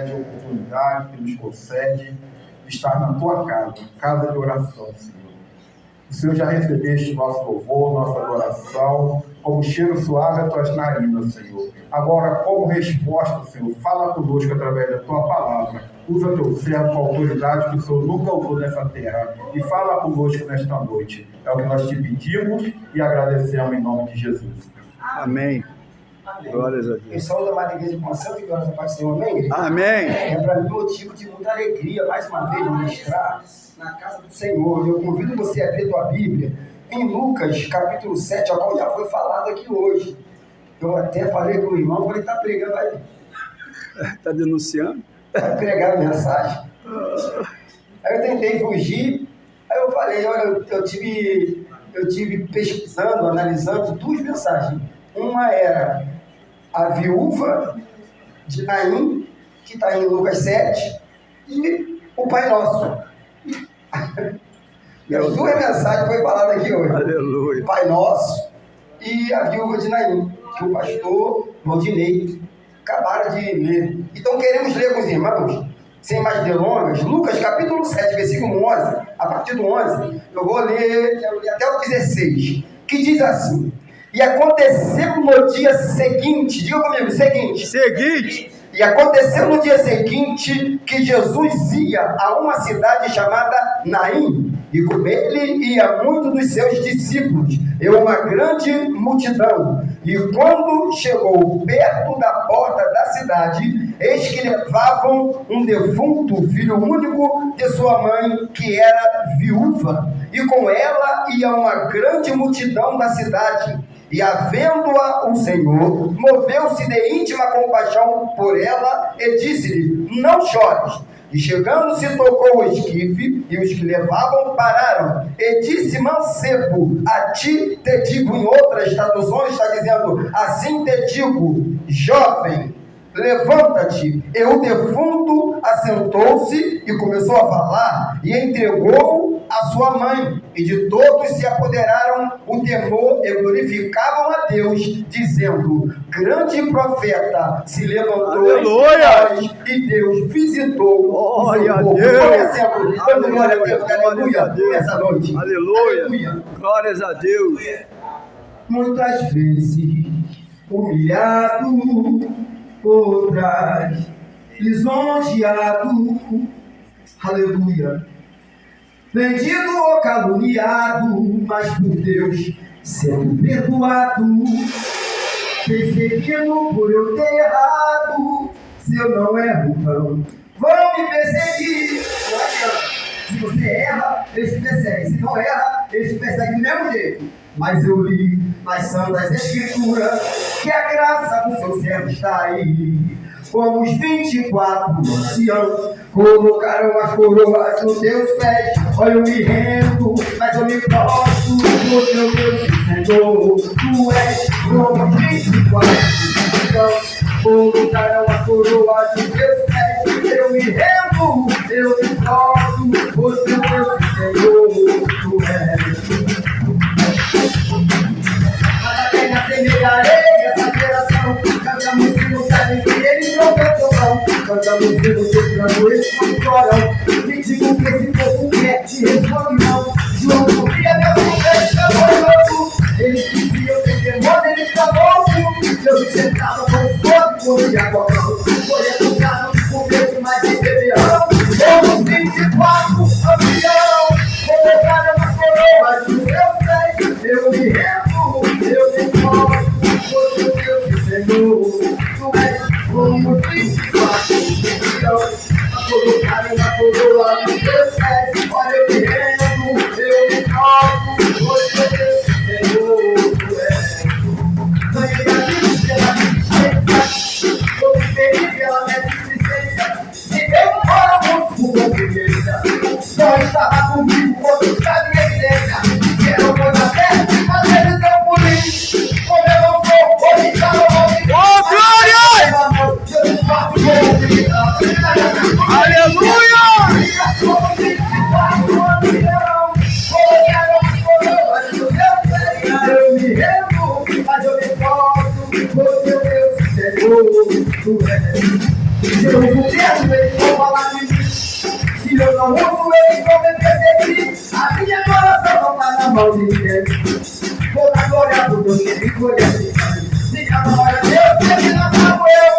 oportunidade que nos concede de estar na tua casa de oração, Senhor. O Senhor já recebeste nosso louvor, nossa adoração, como cheiro suave às tuas narinas, Senhor. Agora, como resposta, Senhor, fala conosco através da tua palavra. Usa teu servo com a autoridade que o Senhor nunca usou nessa terra e fala conosco nesta noite. É o que nós te pedimos e agradecemos em nome de Jesus. Amém. Amém. Glórias a Deus. Pessoal da Madre Igreja com Santa e glórias a Pai do Senhor, amém? Amém. É para mim motivo de muita alegria, mais uma vez, ministrar na casa do Senhor. Eu convido você a abrir a tua Bíblia em Lucas, capítulo 7, a qual já foi falado aqui hoje. Eu até falei com o irmão, falei, está pregando aí. Está denunciando? Vai pregar a mensagem. Aí eu tentei fugir, aí eu falei, olha, eu tive pesquisando, analisando duas mensagens. Uma era a viúva de Naim, que está em Lucas 7, e o Pai Nosso. E as duas mensagens foram faladas aqui hoje. Aleluia. O Pai Nosso e a viúva de Naim, que o pastor Valdinei acabaram de ler. Então queremos ler com os irmãos, sem mais delongas, Lucas capítulo 7, versículo 11, a partir do 11, eu vou ler, quero ler até o 16, que diz assim: e aconteceu no dia seguinte, diga comigo, seguinte. E aconteceu no dia seguinte que Jesus ia a uma cidade chamada Naim, e com ele ia muitos dos seus discípulos, e uma grande multidão. E quando chegou perto da porta da cidade, eis que levavam um defunto, filho único de sua mãe, que era viúva, e com ela ia uma grande multidão da cidade. E havendo-a o Senhor, moveu-se de íntima compaixão por ela e disse-lhe: não chores. E chegando-se, tocou o esquife, e os que levavam pararam. E disse: mancebo, a ti te digo. Em outras traduções está dizendo: assim te digo, jovem, levanta-te. E o defunto assentou-se e começou a falar, e entregou a sua mãe. E de todos se apoderaram o temor e glorificavam a Deus, dizendo: grande profeta se levantou entre nós, e Deus visitou o seu povo. Dando glória a Deus, aleluia, nessa noite. Aleluia. Glórias a Deus. Muitas vezes humilhado, outras lisonjeado, aleluia, vendido ou caluniado, mas por Deus sendo perdoado, perseguido por eu ter errado. Se eu não erro, não vão me perseguir. Se você erra, eles te perseguem. Se não erra, eles te perseguem do mesmo jeito. Mas eu li nas santas escrituras que a graça do seu servo está aí. Como os 24 anciãos colocaram as coroas nos teus pés. Olha, eu me rendo, mas eu me prostro, porque o Deus Senhor, tu és. Como os 24 anciãos colocaram as coroas nos teus pés. Eu me rendo, eu me prostro, porque o Deus Senhor, tu és. Nada tem a semelharei essa geração. Cantamos e não sabem que eles não cantam não. Cantamos e não cantando, eles não choram. Me digo que esse povo quer, te responde não. João cobria meu conversa, foi louco. Ele dizia que demônio, ele está louco. Eu me sentava com os pobres, corria com a mão. Foi educado, com medo, mas em beberão. Somos 24 ancião, colocaram uma coroa dos meus pés. Eu me rendo, eu me mostro, porque o Deus Senhor, tu és como 24 ancião, colocaram uma coroa dos meus pés. Olha, eu me rendo, eu me mostro, porque o Deus Senhor, tu és. Ganhei a vida pela existência, vou me ferir pela minha existência. Me deu um fora muito por conveniência. Não estava comigo quando estava em evidência. Quero coisa certa, mas eles não por mim. Como eu não sou, hoje está no nome. Ô, glória! Aleluia! Eu me rendo, mas eu me posso, porque o Deus Senhor, tu és. terno, eles vão falar de mim. Se eu não uso, eles vão me perseguir. A minha coração não está na mão de ninguém. Vou dar glória pro Deus que me conhece. Diga glória a Deus, que não sou eu.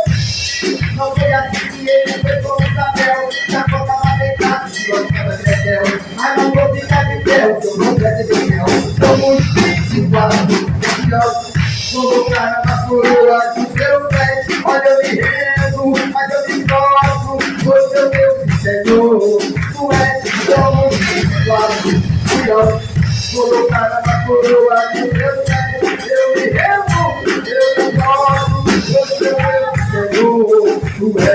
Não foi assim que ele fez com o Isabel. Já contava deitado, se eu estava credel. Mas não vou ficar de pé, se eu não quero de mel. Sou muito triste, igual a multidão. Colocar na coroa dos seus pés. Olha, eu me rendo, mas eu me gosto. Você é o meu Senhor. Tu és como igual a multidão. Colocar na coroa dos seus pés. Eu me rendo, eu me gosto. Você é o meu Senhor. Tu és.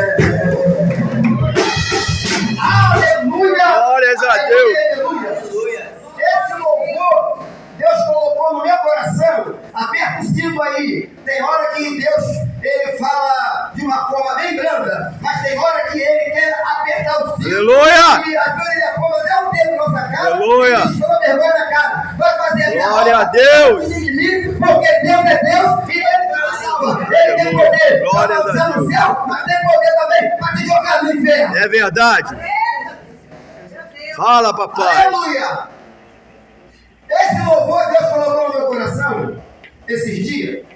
Aleluia! Glórias a Deus. Aleluia! Esse louvor Deus colocou no meu coração. Aperta o cinto aí. Tem hora que Deus ele fala de uma forma bem branda, mas tem hora que ele quer apertar o cinto. Aleluia! E às vezes ele aponta até o dedo na nossa cara. Aleluia! E chama vergonha na cara. Vai fazer a minha Glória obra. a Deus! Porque Deus é Deus e ele não salva. Ele tem poder Glória para a lançar no Deus. céu, mas tem poder também para te jogar no inferno. É verdade. Fala, papai. Aleluia! Esse louvor Deus colocou no meu coração esses dias.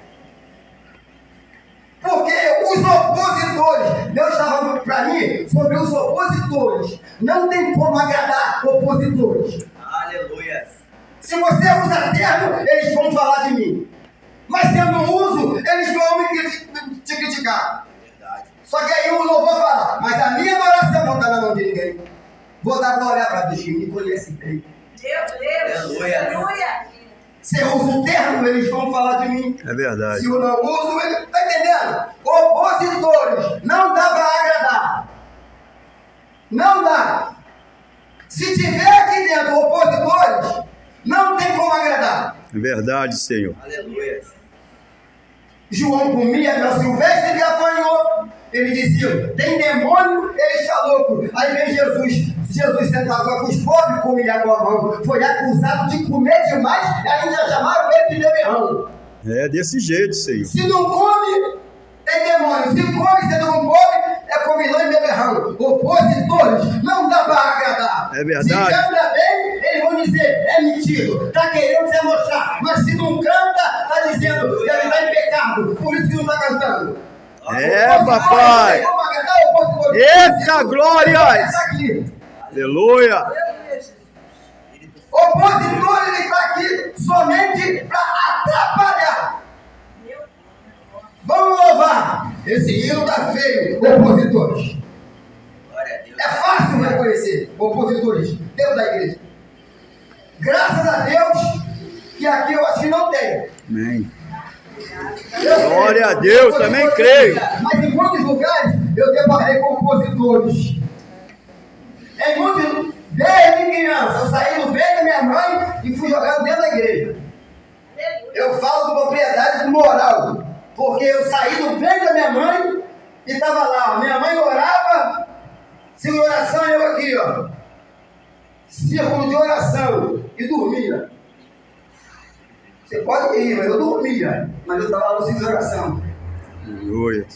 Porque os opositores, Deus estava falando para mim sobre os opositores. Não tem como agradar opositores. Aleluia. Se você usa terno, eles vão falar de mim. Mas se eu não uso, eles vão te criticar. Verdade. Só que aí o louvor fala, mas a minha adoração não está na mão de ninguém. Vou dar glória para Deus que me conhece bem. Deus. Aleluia. Se eu uso o terno, eles vão falar de mim. É verdade. Se eu não uso, ele está entendendo? Opositores, não dá para agradar. Não dá. Se tiver aqui dentro opositores, não tem como agradar. É verdade, Senhor. Aleluia. João comia meu silvestre e gafanhoto. Ele dizia, tem demônio, ele está louco. Aí vem Jesus sentava com os pobres, comia com a mão. Foi acusado de comer demais e ainda chamaram ele de beberrão. É desse jeito, Senhor. Se não come, tem demônio. Se come, se não come, é comilão e beberrão. Opositores, não dá para agradar. É verdade. Se canta bem, eles vão dizer, é mentido. Está querendo se mostrar. Mas se não canta, está dizendo, ele está em pecado. Por isso que não está cantando. É, papai. Eita, glórias. Aleluia. Opositor, ele está aqui somente para atrapalhar. Vamos louvar. Esse hino está feio, opositores. É fácil reconhecer opositores dentro da igreja. Graças a Deus que aqui eu acho que não tem. Amém. Glória a Deus, também creio. Mas em muitos lugares eu deparei com opositores. Em muitos, desde criança, eu saí do ventre da minha mãe e fui jogado dentro da igreja. Eu falo com propriedade moral, porque eu saí do ventre da minha mãe e estava lá. Minha mãe orava, sem oração, eu aqui, ó. Círculo de oração e dormia. Você pode rir, mas eu dormia. Mas eu estava lá no círculo de oração. Aleluia.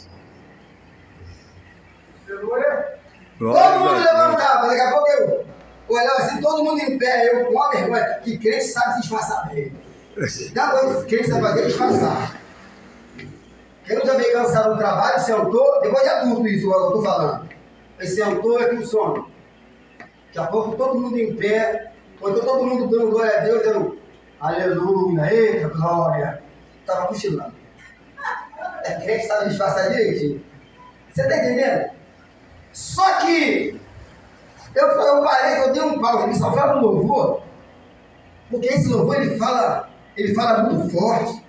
Todo mundo levantava, daqui a pouco eu olhava assim, todo mundo em pé, eu com uma vergonha, que crente sabe se disfarçar bem. Dá dois crente sabe fazer disfarçar. Quem não também cansado no trabalho, sentou, depois de adulto isso eu estou falando. Aí sentou aqui o sono. Daqui a pouco todo mundo em pé, ou então todo mundo dando glória a Deus, eu, aleluia, eita glória. Estava cochilando. É crente sabe disfarçar direitinho. Você está entendendo? Só que eu parei, eu dei um pau, ele só fala no louvor, porque esse louvor ele fala muito forte.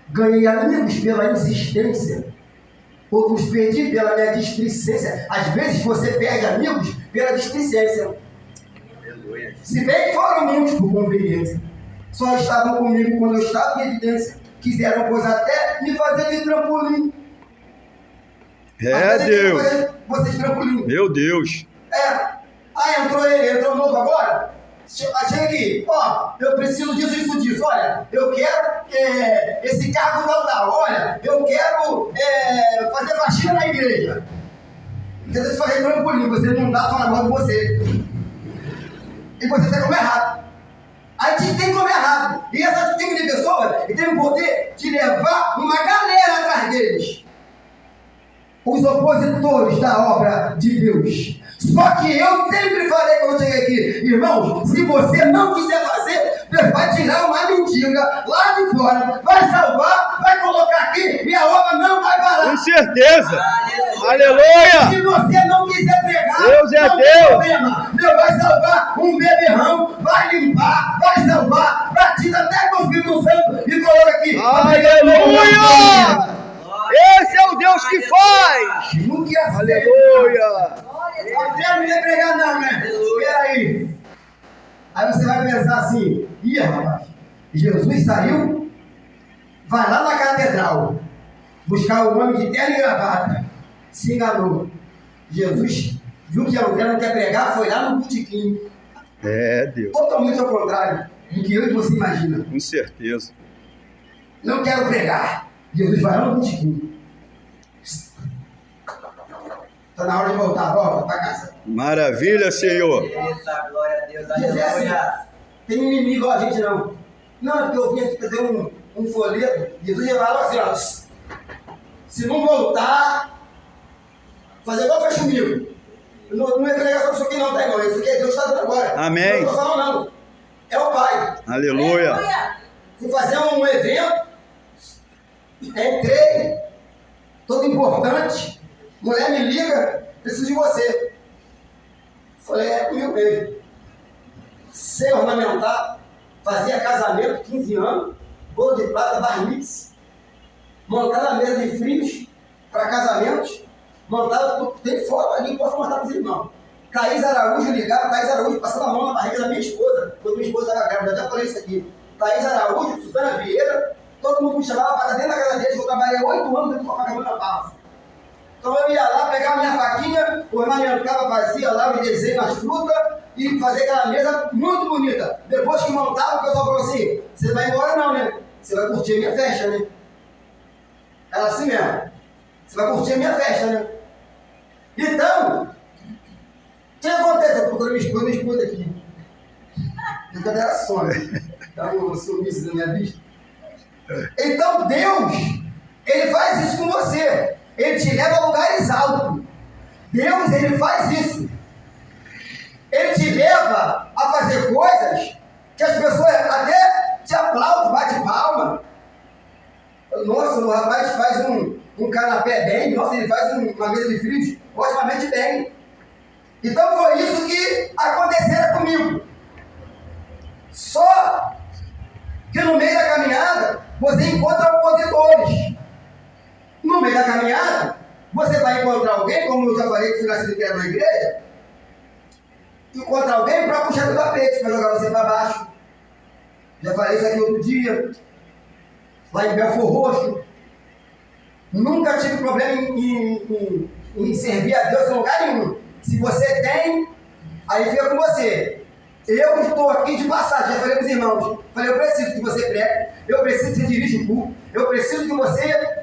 Ganhei amigos pela insistência, outros perdi pela minha displicência. Às vezes você perde amigos pela displicência. Se bem que foram muitos por conveniência, só estavam comigo quando eu estava em evidência. Quiseram, pois, até me fazer de trampolim. É, Deus. Vocês trampolim. Meu Deus. Entrou ele, entrou novo agora. chega aqui, ó, eu preciso disso, isso, disso. Olha, eu quero esse cargo tal. Olha, eu quero fazer faxina na igreja. Tenta fazer trampolim, você não dá, fala mal de você. E você tem que comer errado. Aí tem que comer errado. E esse tipo de pessoa tem o poder de levar uma galera atrás deles. Os opositores da obra de Deus. Só que eu sempre falei quando eu cheguei aqui, irmãos, se você não quiser fazer, Deus vai tirar uma mendiga lá de fora, vai salvar, vai colocar aqui e a obra não vai parar. Com certeza. Aleluia. Se você não quiser pregar, Deus é não Deus. tem problema. Deus vai salvar um beberrão, vai limpar, vai salvar, batiza até com o Espírito Santo e coloca aqui. Aleluia. Esse é o Deus que faz. Nunca Aleluia. Até não ia pregar não, né? Espera aí. Aí você vai pensar assim, rapaz, Jesus saiu, vai lá na catedral, buscar o homem de terno e gravata, se enganou. Jesus viu que André não quer pregar, foi lá no botequim. É, Deus. Totalmente ao contrário do que eu e você imagina. Com certeza. Não quero pregar. Jesus vai lá no botequim. Está na hora de volta para casa. Maravilha, Senhor. Eita, glória a Deus, Jesus é assim, aleluia. tem inimigo igual a gente não. Não, é porque eu vim aqui fazer um folheto. Jesus ia falar assim, ó. Se não voltar, fazer igual fez comigo. Não ia pregar só isso aqui não, tá, irmão? Isso aqui é Deus está dando agora. Amém. Eu não estou falando não. É o Pai. Aleluia. Fui fazer um evento, entrei, todo importante. Mulher me liga, preciso de você. Falei, é comigo mesmo. Sem ornamentar, fazia casamento, 15 anos, bolo de prata, bar mix, montando a mesa de frios para casamentos, montava, tem foto ali, posso mostrar para os irmãos. Thaís Araújo ligava, Thaís Araújo passando a mão na barriga da minha esposa, quando minha esposa estava grávida, já falei isso aqui. Thaís Araújo, Suzana Vieira, todo mundo me chamava para dentro da casa deles, eu trabalhei 8 anos dentro do Copacabana Palace. Então eu ia lá, pegava minha faquinha, ornamentava, fazia lá o desenho nas frutas e fazia aquela mesa muito bonita. Depois que montava, o pessoal falou assim, você vai embora não, né? Você vai curtir a minha festa, né? Ela assim mesmo, você vai curtir a minha festa, né? Então, o que acontece? Eu procurei minha esposa aqui. Eu também era sono, estava um sumiço da minha vista. Então Deus, Ele faz isso com você. Ele te leva a lugares altos. Deus, Ele faz isso. Ele te leva a fazer coisas que as pessoas até te aplaudem, bate palma. Nossa, o rapaz faz um canapé bem. Nossa, ele faz uma mesa de frios otimamente bem. Então foi isso que aconteceu comigo. Só que no meio da caminhada, você encontra opositores. No meio da caminhada, você vai encontrar alguém, como eu já falei que fui nascido e criado na igreja, encontrar alguém para puxar do tapete, para jogar você para baixo. Já falei isso aqui outro dia, lá em Belfor Roxo. Nunca tive problema em servir a Deus em lugar nenhum. Se você tem, aí fica com você. Eu estou aqui de passagem, já falei para os irmãos. Falei, eu preciso que você pregue, eu preciso que você dirija o culto, eu preciso que você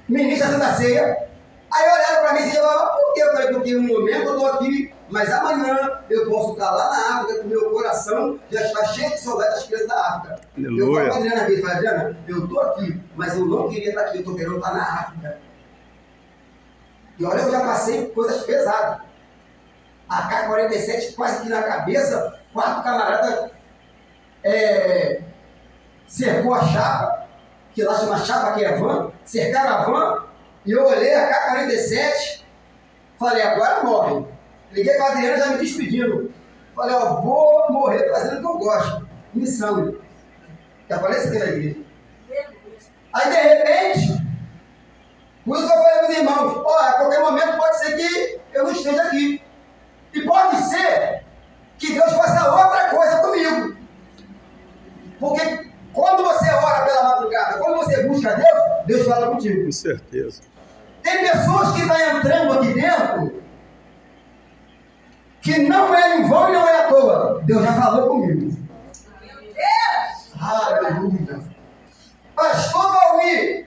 ministra a Santa Ceia. Aí olharam para mim e falaram, por quê? Eu falei, porque no momento eu estou aqui, mas amanhã eu posso estar lá na África, com o meu coração já está cheio de saudade das crianças da África. Aleluia. Eu falo para a Adriana, eu falei, Adriana, eu estou aqui, mas eu não queria estar aqui, eu estou querendo estar na África. E olha, eu já passei coisas pesadas. A K-47 quase aqui na cabeça, 4 camaradas cercou a chapa, que lá chama chapa, que é van, cercaram a van, e eu olhei a K-47, falei, agora morre. Liguei para a Adriana já me despedindo. Falei, ó, vou morrer fazendo o que eu gosto, missão. Já falei isso aqui na igreja. Aí de repente, por isso que eu falei para os irmãos, ó, a qualquer momento pode ser que eu não esteja aqui. E pode ser que Deus faça outra coisa comigo. Porque quando você ora pela madrugada, quando você busca Deus, Deus fala contigo. Com certeza. Tem pessoas que estão entrando aqui dentro que não é em vão e não é à toa. Deus já falou comigo. Aleluia. Pastor Valmir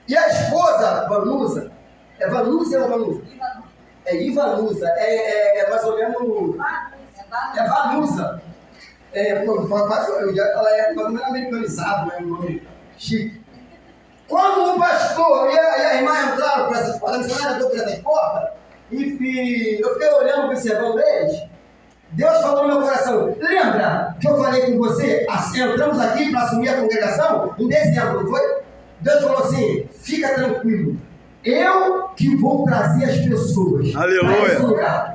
e a esposa Vanusa. É Vanusa ou Vanusa? É Ivanusa. É mais ou menos. É Vanusa. Eu já falei, é mais ou menos americanizado, né? Um nome chique. Quando o pastor e a irmã entraram por essas portas, a missionária entrou por essas portas, e eu fiquei olhando, observando eles, Deus falou no meu coração: lembra que eu falei com você? Assim, entramos aqui para assumir a congregação em dezembro, não foi? Deus falou assim: fica tranquilo, eu que vou trazer as pessoas. Aleluia.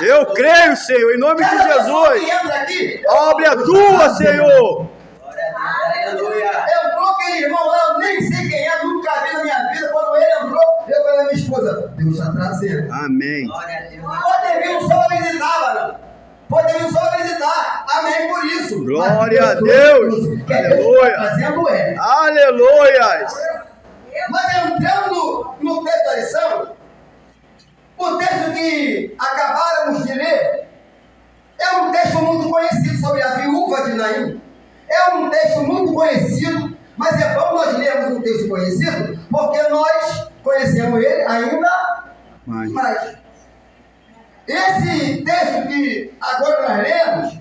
Eu creio, Senhor, em nome de Jesus. A obra é tua, Senhor. Aleluia. Entrou aquele irmão lá, eu nem sei quem é, nunca vi na minha vida. Quando ele entrou, eu falei à minha esposa: Deus está trazendo. Amém. Pode vir um só visitar, mano. Pode vir um só visitar. Amém por isso. Glória a Deus. Aleluia. Fazendo é. Aleluia. Mas entrando no texto da lição, o texto que acabáramos de ler é um texto muito conhecido sobre a viúva de Naim. É um texto muito conhecido, mas é bom nós lermos um texto conhecido, porque nós conhecemos ele ainda mais. Esse texto que agora nós lemos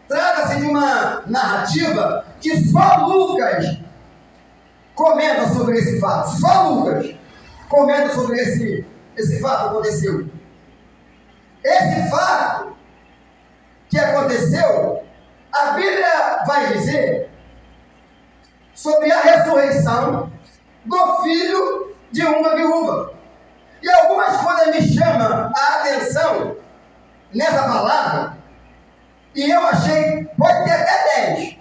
trata-se de uma narrativa que só Lucas comenta sobre esse fato. Só Lucas comenta sobre esse fato que aconteceu. Esse fato que aconteceu, a Bíblia vai dizer sobre a ressurreição do filho de uma viúva. E algumas coisas me chamam a atenção nessa palavra, e eu achei, pode ter até 10,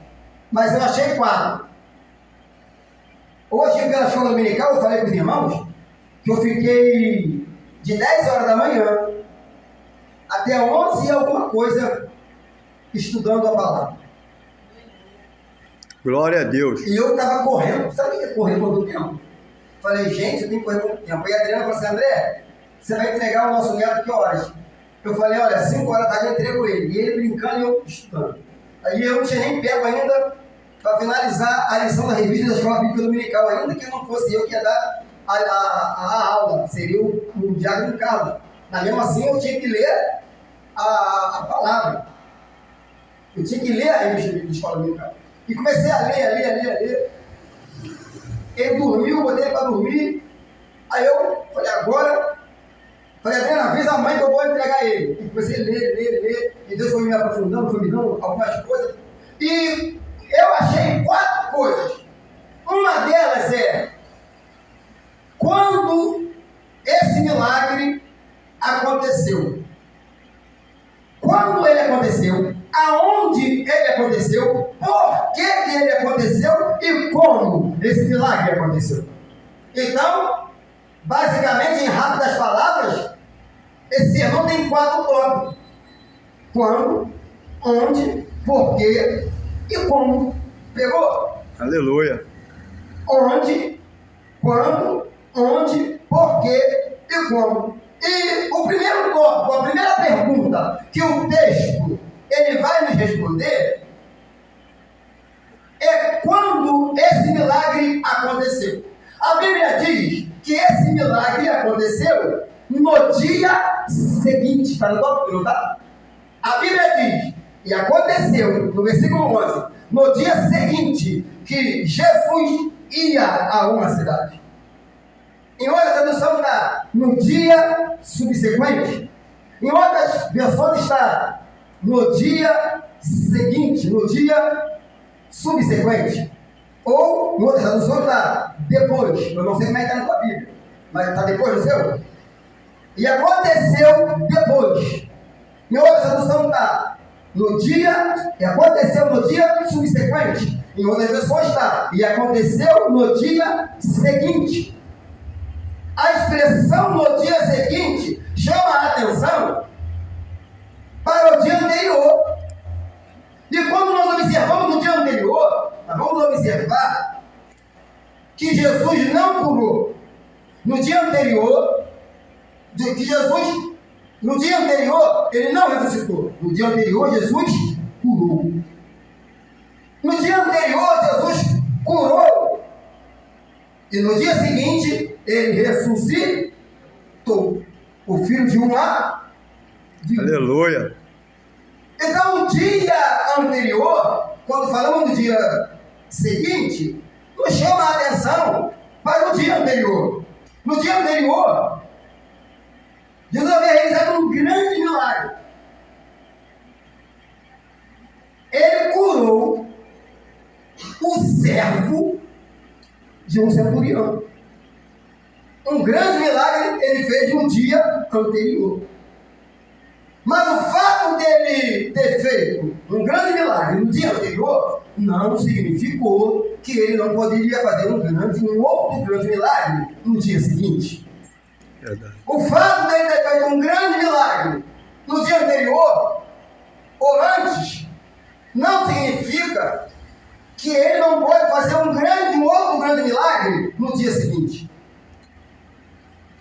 mas eu achei 4. Hoje, pela escola dominical, eu falei com os irmãos que eu fiquei de 10 horas da manhã até 11 e alguma coisa estudando a palavra. Glória a Deus. E eu estava correndo. Sabe o que é correr todo o tempo? Falei: gente, eu tenho que correr todo o tempo. E a Adriana falou assim: André, você vai entregar o nosso neto que horas? Eu falei: olha, 5 horas da tarde eu entrego ele. E ele brincando e eu estudando. Aí eu não tinha nem pego ainda para finalizar a lição da revista da Escola Bíblica Dominical, ainda que não fosse eu que ia dar a aula, seria o Diácono Carlos. Mas mesmo assim eu tinha que ler a palavra. Eu tinha que ler a revista da Escola Dominical. E comecei a ler. Ele dormiu, botei ele para dormir. Aí eu falei: agora, Adriana, avisa a mãe que eu vou entregar ele. E comecei a ler. E Deus foi me aprofundando, foi me dando algumas coisas. E eu achei 4 coisas. Uma delas é: quando esse milagre aconteceu. Quando ele aconteceu, aonde ele aconteceu, por que ele aconteceu e como esse milagre aconteceu. Então, basicamente, em rápidas palavras, esse sermão tem 4 tópicos: quando, onde, por quê e como. Pegou? Aleluia. Onde, quando, onde, por quê e como. E o primeiro tópico, a primeira pergunta que o texto ele vai nos responder é: quando esse milagre aconteceu. A Bíblia diz que esse milagre aconteceu no dia seguinte. Está no tópico, não está? A Bíblia diz, e aconteceu, no versículo 11, no dia seguinte que Jesus ia a uma cidade. Em outra tradução está no dia subsequente. Em outras versões está no dia seguinte, no dia subsequente. Ou, em outra tradução está depois. Eu não sei como é que está na tua Bíblia, mas está depois do seu. E aconteceu depois. Em outra tradução está no dia, e aconteceu no dia subsequente. Em outras versões está, e aconteceu no dia seguinte. A expressão no dia seguinte chama a atenção para o dia anterior. E quando nós observamos o dia anterior, nós vamos observar que Jesus não curou no dia anterior, que Jesus No dia anterior, ele não ressuscitou. No dia anterior, Jesus curou. No dia anterior, Jesus curou. E no dia seguinte, ele ressuscitou. O filho de uma vida. Aleluia. Então, o dia anterior, quando falamos do dia seguinte, nos chama a atenção para o dia anterior. No dia anterior, Jesus havia realizado um grande milagre. Ele curou o servo de um centurião. Um grande milagre ele fez no dia anterior. Mas o fato dele ter feito um grande milagre no dia anterior não significou que ele não poderia fazer um outro grande milagre no dia seguinte. Verdade. O fato dele ter feito um grande milagre no dia anterior ou antes não significa que ele não pode fazer um outro grande milagre no dia seguinte.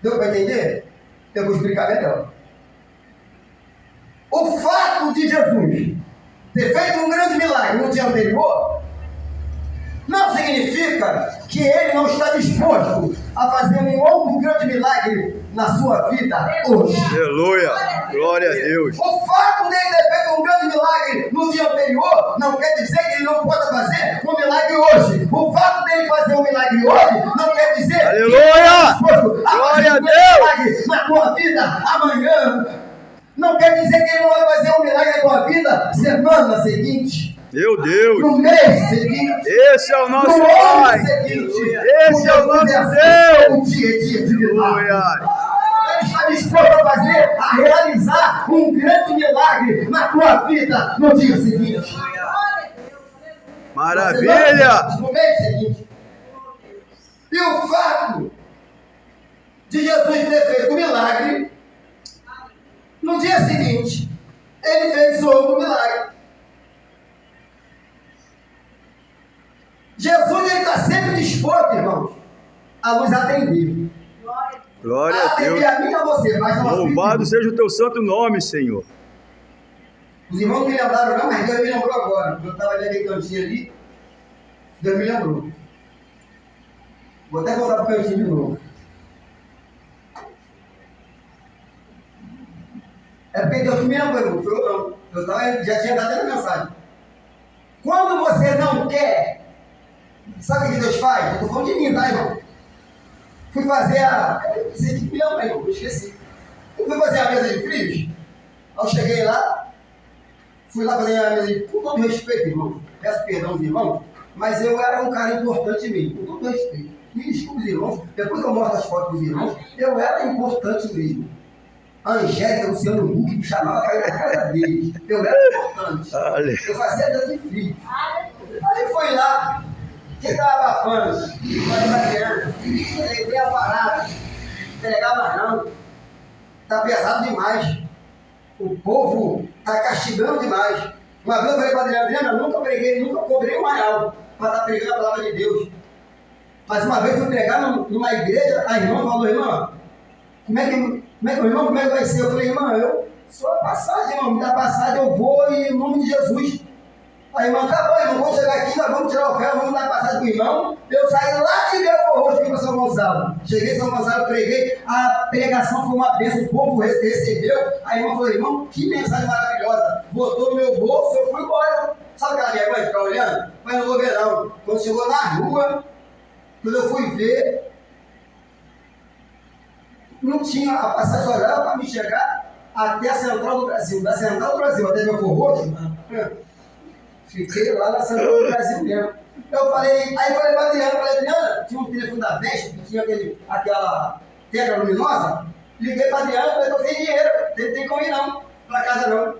Deu para entender? Eu vou explicar melhor. O fato de Jesus ter feito um grande milagre no dia anterior não significa que ele não está disposto a fazer um outro grande milagre na sua vida hoje. Aleluia. Glória a Deus. O fato dele ter feito um grande milagre no dia anterior não quer dizer que ele não pode fazer um milagre hoje. O fato dele fazer um milagre hoje não quer dizer Aleluia. que ele está disposto a Glória fazer a um Deus. milagre na tua vida amanhã. Não quer dizer que ele não vai fazer um milagre na tua vida semana seguinte. Meu Deus. No mês seguinte. Esse é o nosso No Pai. ano seguinte. Esse é o nosso O Deus. dia a dia de milagre. Aleluia. Ele está disposto a fazer, a realizar um grande milagre na tua vida no dia seguinte. Maravilha. No mês seguinte. E o fato de Jesus ter feito o milagre, no dia seguinte, ele fez outro milagre. Jesus está sempre disposto, irmãos, a nos atender. Glória a Deus. Atender a mim e a você, mas não Louvado seja o teu santo nome, Senhor. Os irmãos não me lembraram não, mas Deus me lembrou agora. Eu estava ali naquele cantinho ali, Deus me lembrou. Vou até voltar para o cantinho de novo. É porque Deus me lembrou, não foi eu não. Já tinha dado até na mensagem. Quando você não quer, sabe o que Deus faz? Eu estou falando de mim, tá, irmão? Fui fazer Você tem que me lembrar, irmão, eu esqueci. Eu fui fazer a mesa de frios. Aí eu cheguei lá, fui lá fazer a mesa de frios. Com todo respeito, irmão, peço perdão aos irmãos, mas eu era um cara importante mesmo, com todo respeito. Me desculpe os irmãos, depois que eu mostro as fotos dos irmãos, eu era importante mesmo. A Angélica, Luciano Huck me chamava para ir na casa deles. Eu era importante. Eu fazia mesa de frios. Aí foi lá. Que estava abafando, mas Adriano, lembrei a parada, não pegar mais não, está pesado demais, o povo está castigando demais. Uma vez eu falei para Adriano, eu nunca cobrei um real para estar pregando a palavra de Deus. Mas uma vez fui pregar numa igreja, a irmã falou, irmã, como é que vai ser? Eu falei, irmã, eu sou a passagem, irmão, me dá passagem, eu vou em nome de Jesus. Aí, irmão, tá bom, irmão, vamos chegar aqui, nós vamos tirar o ferro, vamos dar passagem pro irmão. Eu saí lá de Belfort Roxo, fui para São Gonçalo. Cheguei em São Gonçalo, preguei, a pregação foi uma bênção, o povo recebeu. A irmã falou, irmão, que mensagem maravilhosa. Botou no meu bolso, eu fui embora. Sabe aquela minha mãe ficar olhando? Mas não vou ver não. Quando chegou na rua, quando eu fui ver, não tinha, a passagem só dava para me chegar até a Central do Brasil. Da Central do Brasil até Belfort Roxo, fiquei lá na Central do Brasil mesmo. Eu falei para Adriana, tinha um telefone da Vespa, que tinha aquela tecla luminosa. Liguei para Adriana, falei, tô sem dinheiro, não tem como ir não, para casa não. Ela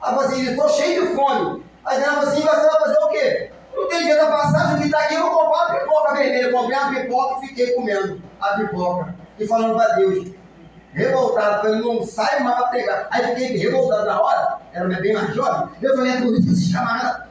falou assim, tô cheio de fome. A Adriana falou assim, você vai fazer o quê? Não tem dinheiro da passagem, o que tá aqui, eu vou comprar uma pipoca vermelha. Comprei uma pipoca e fiquei comendo a pipoca. E falando para Deus, revoltado, falei, não sai mais para pregar. Aí fiquei revoltado na hora, era bem mais jovem. Eu falei, é por isso que esses camaradas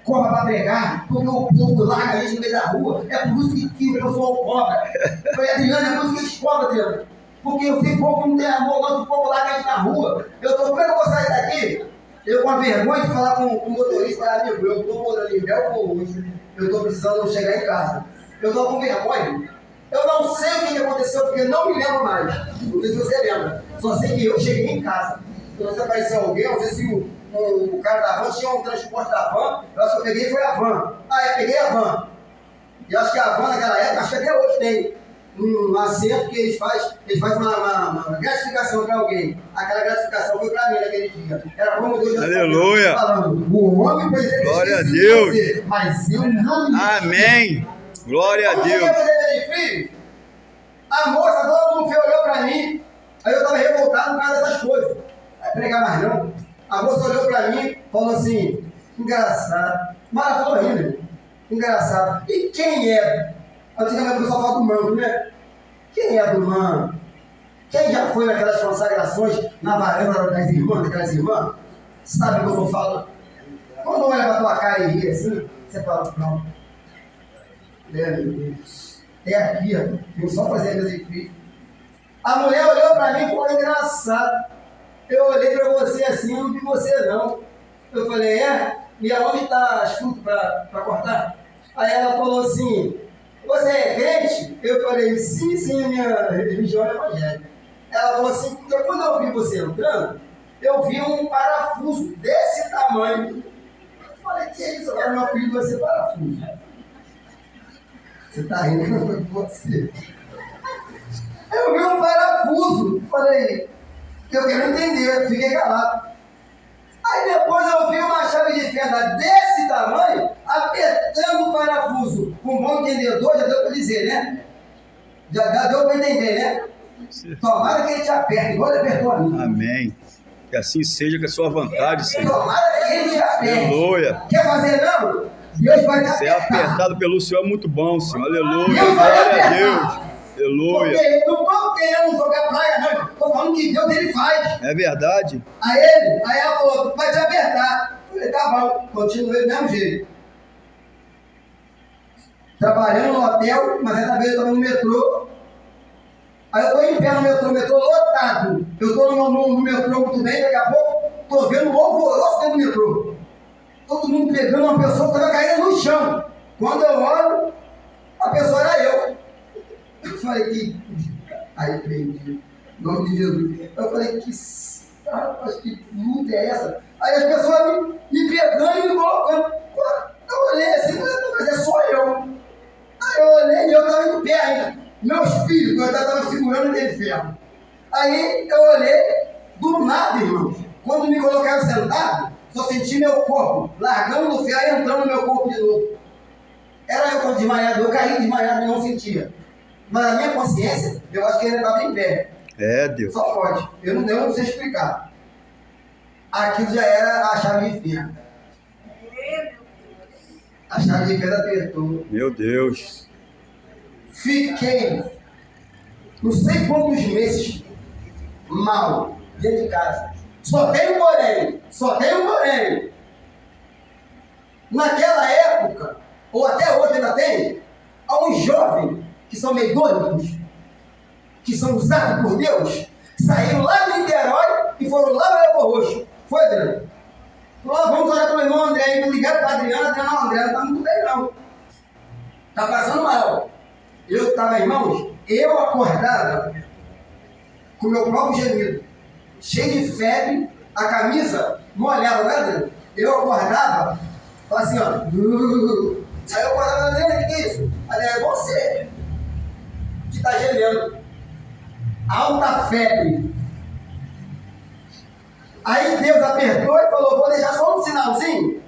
correm para pregar, porque o povo larga eles no meio da rua. É por isso que eu sou cobra. Eu falei, Adriana, é por isso que eles cobram, Adriana. porque o povo não tem amor, nosso povo larga a gente na rua. Como é que eu vou sair daqui? Eu com a vergonha de falar com o motorista, falar, amigo, eu estou morando em Belfort hoje, eu estou precisando chegar em casa. Eu estou com vergonha. Eu não sei o que aconteceu, porque eu não me lembro mais. Não sei se você lembra. Só sei que eu cheguei em casa. Eu não sei se apareceu alguém, não sei se o cara da van tinha um transporte da van. Eu acho que eu peguei foi a van. Eu peguei a van. E eu acho que a van naquela época, acho que até hoje tem um assento que eles fazem uma gratificação para alguém. Aquela gratificação foi para mim naquele dia. Era como Deus já Aleluia. falando. O homem pode ter Glória a esquecido Deus. de você, mas eu não me Amém. Glória a Deus. A moça, todo mundo olhou para mim. Aí eu estava revoltado por causa dessas coisas. Vai pregar mais não. A moça olhou para mim e falou assim, engraçado. Mas ela falou rindo. Engraçado. E quem é? Antigamente o pessoal fala do manto, né? Quem é do manto? Quem já foi naquelas consagrações na varanda das irmãs, daquelas irmãs? Sabe o que eu estou falando? Quando olha para a tua cara e ri assim, você fala, não. É aqui, ó. Eu só fazer meus filhos. A mulher olhou para mim e falou, engraçado. Eu olhei para você assim, eu não vi você não. Eu falei, e aonde está as frutas para cortar? Aí ela falou assim, você é crente? Eu falei, sim, minha religião é evangélica. Ela falou assim, porque quando eu vi você entrando, eu vi um parafuso desse tamanho. Eu falei, que é isso? Agora meu apelido vai ser parafuso. Você está rindo com você. Eu vi um parafuso. Falei, eu quero entender. Fiquei calado. Aí depois eu vi uma chave de fenda desse tamanho, apertando o parafuso. Com um bom entendedor, já deu para dizer, né? Já deu para entender, né? Tomara que ele te aperte, igual ele apertou a mim. Amém. Que assim seja com a sua vontade, Senhor. Tomara que ele te aperte. Aleluia. Quer fazer não? Deus vai te Ser apertar. apertado pelo Senhor é muito bom, Senhor. Aleluia. Glória a Deus. Aleluia. Porque eu não estou querendo jogar praia, não. Estou falando que Deus ele faz. É verdade. Aí ela falou, vai te apertar. Eu falei, tá bom, continuei do mesmo jeito. Trabalhando no hotel, mas dessa vez eu estava no metrô. Aí eu estou em pé no metrô lotado. Eu estou no metrô muito bem, daqui a pouco estou vendo um alvoroço dentro do metrô. Todo mundo pegando uma pessoa que estava caindo no chão. Quando eu olho, a pessoa era eu. Eu falei que... Aí prendi. Em nome de Jesus. Eu falei que... Rapaz, que luta é essa? Aí as pessoas me pegando e me colocando. Eu olhei assim, mas é só eu. Aí eu olhei e eu estava em pé ainda. Meu espírito, eu estava segurando aquele ferro. Aí eu olhei, do nada, irmão. Quando me colocaram sentado, só senti meu corpo largando no ferro e entrando no meu corpo de novo. Era eu desmaiado, eu caí desmaiado e não sentia. Mas na minha consciência, eu acho que ele estava em pé. É, Deus. Só pode. Eu não sei explicar. Aquilo já era a chave de fenda. A chave de fenda apertou. Meu Deus. Fiquei não sei quantos meses mal dentro de casa. Só tem um porém. Naquela época, ou até hoje ainda tem, há uns jovens que são meio doidos, que são usados por Deus, saíram lá de Niterói e foram lá no Belfort Roxo. Foi, Adriano? Falou, vamos orar para o irmão André. Aí ligaram para a Adriana, não, André, não está muito bem não. Está passando mal. Eu estava, irmãos, eu acordava com o meu próprio gemido, cheio de febre, a camisa molhada, né, Adriano? Eu acordava, falava assim, ó. Aí eu acordava, Adriano, o que é isso? Aí é você que está gemendo. Alta febre. Aí Deus apertou e falou, vou deixar só um sinalzinho.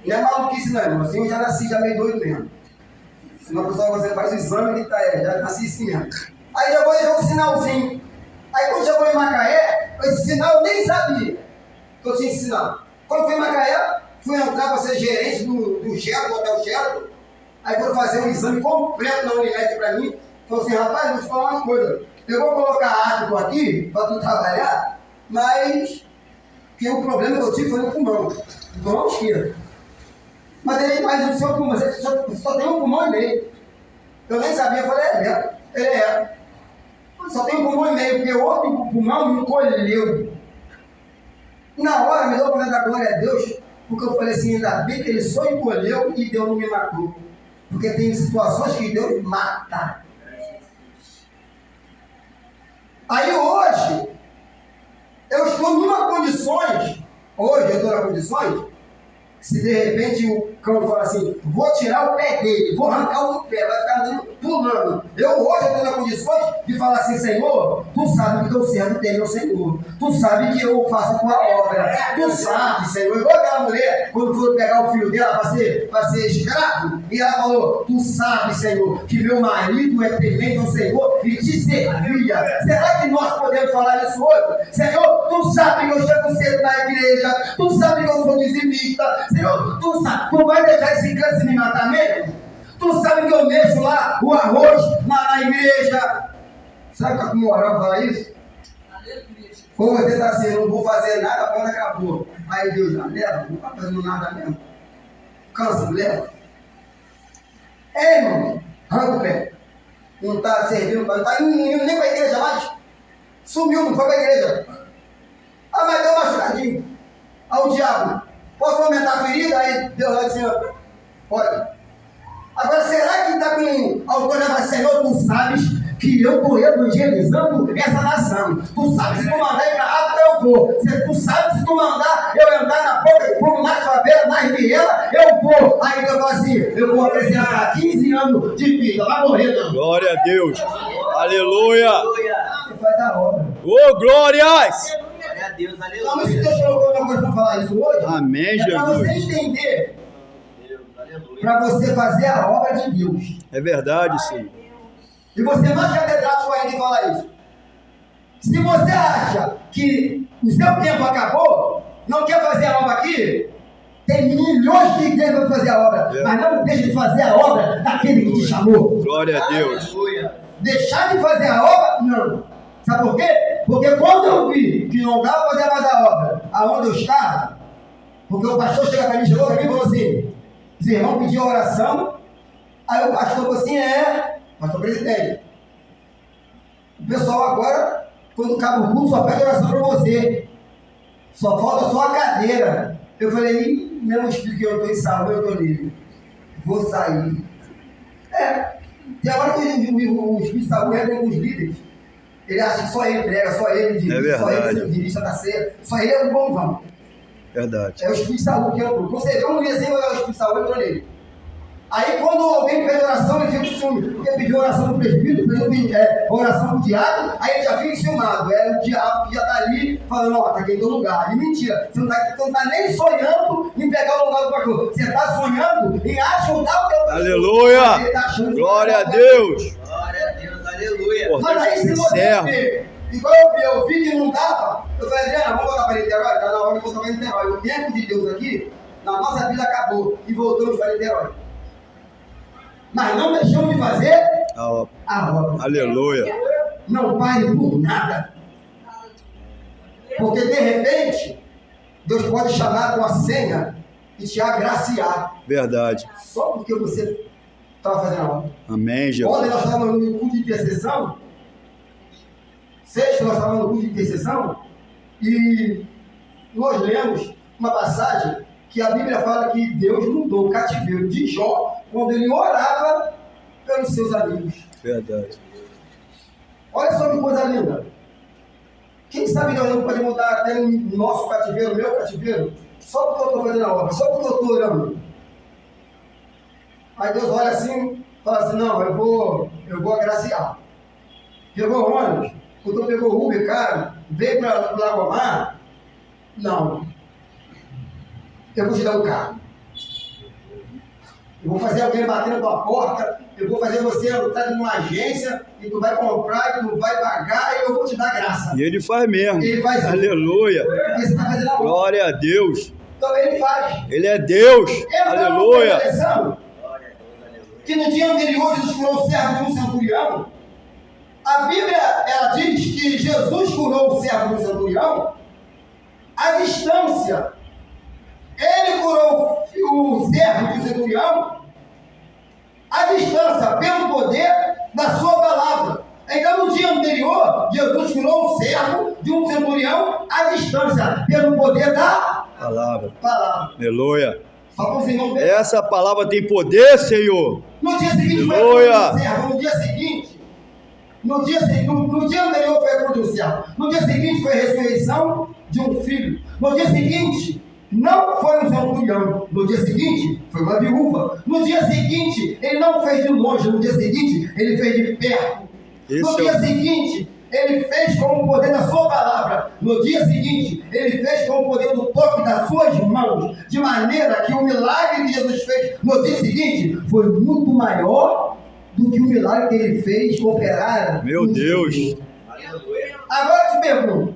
Não é maluquice não, irmão. Assim eu já nasci já meio doido mesmo. Senão pessoal, você faz o exame e já nasci assim mesmo. Aí eu vou deixar um sinalzinho. Aí quando chegou em Macaé, esse sinal eu nem sabia que eu tinha esse sinal. Quando fui em Macaé, fui entrar para ser gerente do Sheraton, do Hotel Sheraton. Aí foram fazer um exame completo na Unimed para mim. Falou assim, rapaz, vou te falar uma coisa. Eu vou colocar ácido aqui para tu trabalhar, mas que o problema que eu tive foi no pulmão esquerdo. Mas ele mais o seu pulmão, você só tem um pulmão e meio. Eu nem sabia, eu falei, ele é. só tem um pulmão e meio, porque o outro pulmão me encolheu. Na hora me deu para dar glória a Deus, porque eu falei assim, ainda bem que ele só encolheu e Deus não me matou. Porque tem situações que Deus mata. Aí hoje, eu estou numa condições, se de repente o cão fala assim, vou tirar o pé dele, vou arrancar o pé, vai ficar andando, pulando. Hoje eu estou na condições de falar assim, Senhor, tu sabe que eu servo dele, meu Senhor. Tu sabe que eu faço a tua obra. Tu sabe, Senhor. Igual aquela mulher, quando foi pegar o filho dela para ser escravo, e ela falou, tu sabe, Senhor, que meu marido é temente ao Senhor e te servia. Será que nós podemos falar isso hoje? Senhor, tu sabe que eu chego cedo na igreja, tu sabe que eu sou dizimista, Senhor, tu sabe, tu vai deixar esse câncer me matar mesmo? Tu sabe que eu mexo lá o arroz na igreja. Sabe que a moral fala isso? Como você está assim, não vou fazer nada quando acabou. Aí Deus já leva, não está fazendo nada mesmo. Cansa, leva. Ei, irmão, arranca o pé. Não está servindo, não está indo nem para a igreja mais. Sumiu, não foi para a igreja. Ah, mas deu machucadinho. Ao diabo. Posso aumentar a ferida? Aí Deus vai dizer, pode. Agora, será que está com autoridade? Senhor, tu sabes que eu estou evangelizando essa nação. Tu sabes, se tu mandar ir para a África, eu vou. Tu sabes, se tu mandar eu andar na boca do povo, na favela, na riviera, eu vou. Aí Deus fala assim, eu vou apresentar 15 anos de vida, vai morrer não. Glória a Deus. Aleluia. Você faz a obra. Ô, glórias. Glória a Deus, aleluia. Então, se Deus colocou uma coisa para falar isso hoje, Amém, é para você Jesus. entender, para você fazer a obra de Deus. É verdade, Senhor. E você não é catedrático ainda em falar isso. Se você acha que o seu tempo acabou, não quer fazer a obra aqui, tem milhões de igrejas para fazer a obra, mas não deixe de fazer a obra daquele que te chamou. Glória a Deus. Aleluia. Deixar de fazer a obra, não. Sabe por quê? Porque quando eu vi que não dava para fazer mais a obra aonde eu estava, porque o pastor chegou para mim e falou assim, os irmãos pediam oração, aí o pastor falou assim, pastor presidente, o pessoal agora, quando acaba o culto, só pede oração para você. Só falta só a cadeira. Eu falei, mesmo espírito que eu estou em saúde, eu estou livre. Vou sair. Tem hora que o espírito de saúde é com os líderes. Ele acha que só ele prega, só ele dirige, só ele se dirige da ceia, só ele é um bonzão. Verdade. É o espírito de saúde que entrou. Você vê um liazinho, o espírito de saúde entrou nele. Aí quando alguém pede oração, ele fica com ciúme, porque pediu oração para o presbítero, pediu oração para o diabo, aí ele já fica enciumado. É o diabo que já está ali falando, está aqui em todo lugar. E mentira, você não está nem sonhando em pegar o lugar do pastor. Você está sonhando em ajudar o teu pastor. Aleluia! Tá Glória a Deus! Glória a Deus, aleluia. Mas aí se você ver, igual eu vi que não dava, eu falei, Adriana, vamos voltar para Niterói? Está na hora de voltar para Niterói. O tempo de Deus aqui, na nossa vida acabou e voltamos para Niterói. Mas não deixamos de fazer a obra. Aleluia. Não pare por nada. Porque de repente, Deus pode chamar a tua senha e te agraciar. Verdade. Só porque você estava fazendo a obra. Amém, Jesus. Ontem nós estávamos no culto de intercessão. Sexta nós estávamos no culto de intercessão. E nós lemos uma passagem que a Bíblia fala que Deus mudou o cativeiro de Jó quando ele orava pelos seus amigos. Verdade. Olha só que coisa linda. Quem sabe Deus não pode mudar até o nosso cativeiro, o meu cativeiro, só porque eu estou fazendo a obra, só porque eu estou orando. Aí Deus olha assim, fala assim, não, eu vou agraciar. Pegou o ônibus, quando pegou o Uber, cara, veio para o Lagomar, não. Eu vou te dar um carro. Eu vou fazer alguém bater na tua porta, eu vou fazer você entrar numa agência, e tu vai comprar, e tu vai pagar, e eu vou te dar graça. E ele faz mesmo. Ele faz. Aleluia. Porque você está fazendo a obra. Glória a Deus. Então ele faz. Ele é Deus. Aleluia. Que no dia anterior Jesus curou o servo de um centurião. A Bíblia, ela diz que Jesus curou o servo de um centurião à distância. Ele curou o servo de um centurião à distância, pelo poder da sua palavra. Então, no dia anterior, Jesus curou um servo de um centurião à distância, pelo poder da Palavra. palavra. Aleluia. Só para os irmãos verem. Essa palavra tem poder, Senhor. No dia seguinte foi a Aleluia. cura do servo. No dia anterior foi a cura do servo. No dia seguinte foi a ressurreição de um filho. No dia seguinte, não foi um centurião. No dia seguinte, foi uma viúva. No dia seguinte, ele não fez de longe. No dia seguinte, ele fez de perto. No dia seguinte, ele fez com o poder da sua palavra. No dia seguinte, ele fez com o poder do toque das suas mãos. De maneira que o milagre que Jesus fez no dia seguinte foi muito maior do que o milagre que ele fez operar. Meu Deus. Agora eu te pergunto,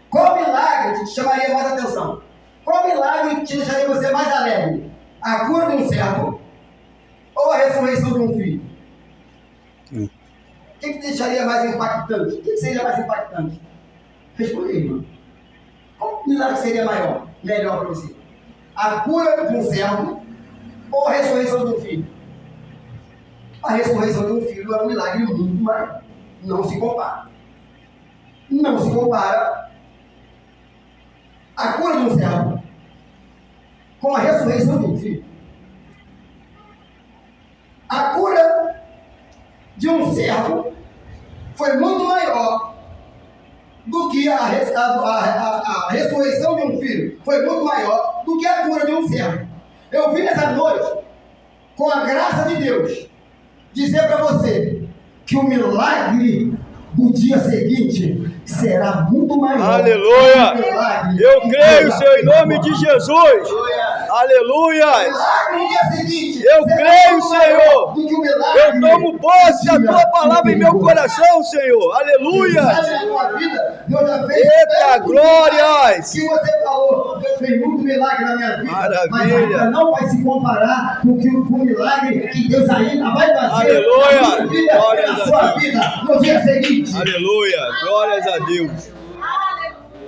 qual milagre te chamaria mais atenção? Qual milagre te deixaria você mais alegre? A cura de um servo ou a ressurreição de um filho? O que te deixaria mais impactante? O que seria mais impactante? Responde aí, irmão. Qual milagre seria melhor para você? A cura de um servo ou a ressurreição de um filho? A ressurreição de um filho é um milagre muito maior. Não se compara. Não se compara a cura de um servo com a ressurreição de um filho. A cura de um servo foi muito maior do que a ressurreição de um filho. Foi muito maior do que a cura de um servo. Eu vim nessa noite, com a graça de Deus, dizer para você que o milagre do dia seguinte será muito maior. Aleluia! Eu creio, Senhor, em nome de Jesus. Aleluia! No dia seguinte, Eu creio, Senhor. do que o milagre Eu tomo posse da tua palavra em meu coração, Senhor. Aleluia! Sabe, na tua vida, Deus já fez. Eita, glórias! Se você falou, Deus fez muito milagre na minha vida, Maravilha. mas ainda não vai se comparar com o milagre que Deus ainda vai fazer Aleluia. na minha vida, Glórias na a sua Deus. vida, no dia seguinte. Aleluia! Glórias a Deus.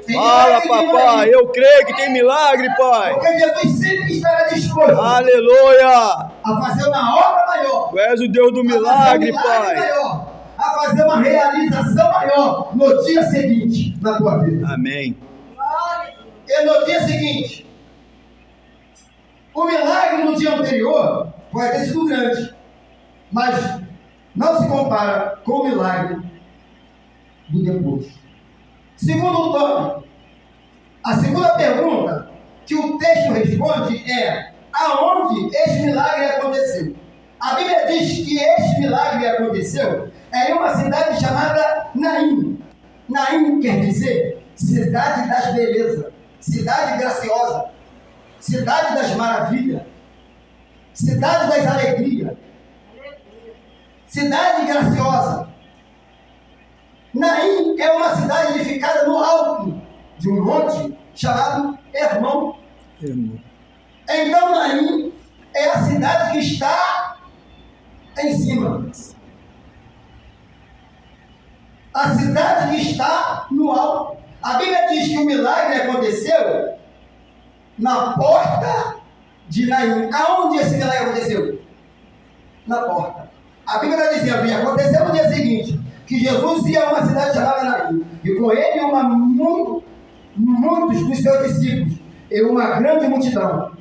Tem Fala, milagre papai. aí, Eu creio que tem milagre, Pai. porque Jesus sempre estará disposto Aleluia! a fazer uma obra maior, Tu és o Deus do a fazer um milagre, milagre Pai. maior, a fazer uma realização maior no dia seguinte na tua vida. Amém. E no dia seguinte, o milagre no dia anterior pode ter sido grande, mas não se compara com o milagre do depois. Segundo tópico, a segunda pergunta que o texto responde é: aonde este milagre aconteceu? A Bíblia diz que este milagre aconteceu em uma cidade chamada Naim. Naim quer dizer cidade das belezas, cidade graciosa, cidade das maravilhas, cidade das alegrias, cidade graciosa. Naim é uma cidade edificada no alto de um monte chamado Hermon. Então Naim é a cidade que está em cima. A cidade que está no alto. A Bíblia diz que o milagre aconteceu na porta de Naim. Aonde esse milagre aconteceu? Na porta. A Bíblia está dizendo, e aconteceu no dia seguinte, que Jesus ia a uma cidade chamada Naim, e com ele muitos dos seus discípulos, e uma grande multidão.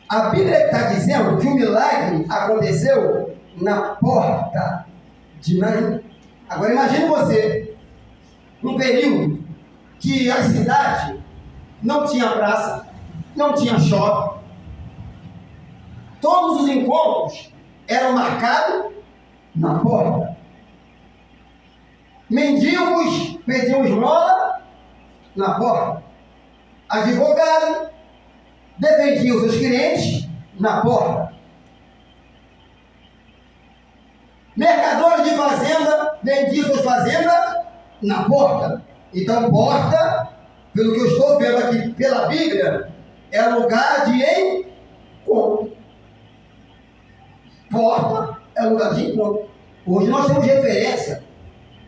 A Bíblia está dizendo que o milagre aconteceu na porta de Naim. Agora imagine você, num período que a cidade não tinha praça, não tinha shopping, todos os encontros eram marcados na porta. Mendigos pediam esmola na porta. Advogado defendia os seus clientes na porta. Mercadores de fazenda vendiam suas fazendas na porta. Então, porta, pelo que eu estou vendo aqui pela Bíblia, é lugar de encontro. Porta é lugar de encontro. Hoje nós temos referência.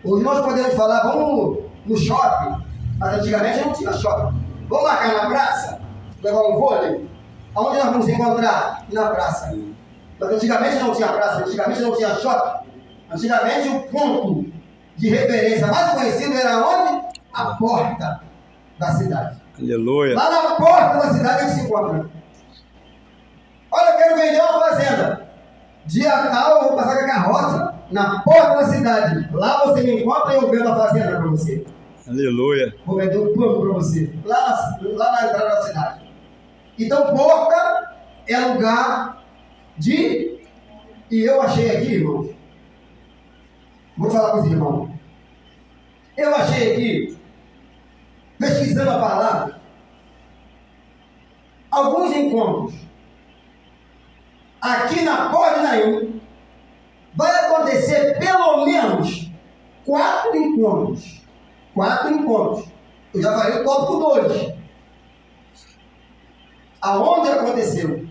Hoje nós podemos falar, vamos no shopping, mas antigamente não tinha shopping. Vamos marcar na praça, levar um vôlei. Aonde nós vamos encontrar? Na praça. Mas antigamente não tinha praça, antigamente não tinha shopping. Antigamente o ponto de referência mais conhecido era onde? A porta da cidade. Aleluia. Lá na porta da cidade a gente se encontra. Olha, eu quero vender uma fazenda. Dia tal, eu vou passar com a carroça na porta da cidade. Lá você me encontra e eu vendo a fazenda para você. Aleluia. Vou vender um plano para você. Lá na entrada da cidade. Então, porta é lugar de... E eu achei aqui, irmão. Vou falar com os irmãos. Eu achei aqui, pesquisando a palavra, alguns encontros. Aqui na Porta de Naim vai acontecer pelo menos 4 encontros. 4 encontros. Eu já falei o tópico 2. Aonde aconteceu?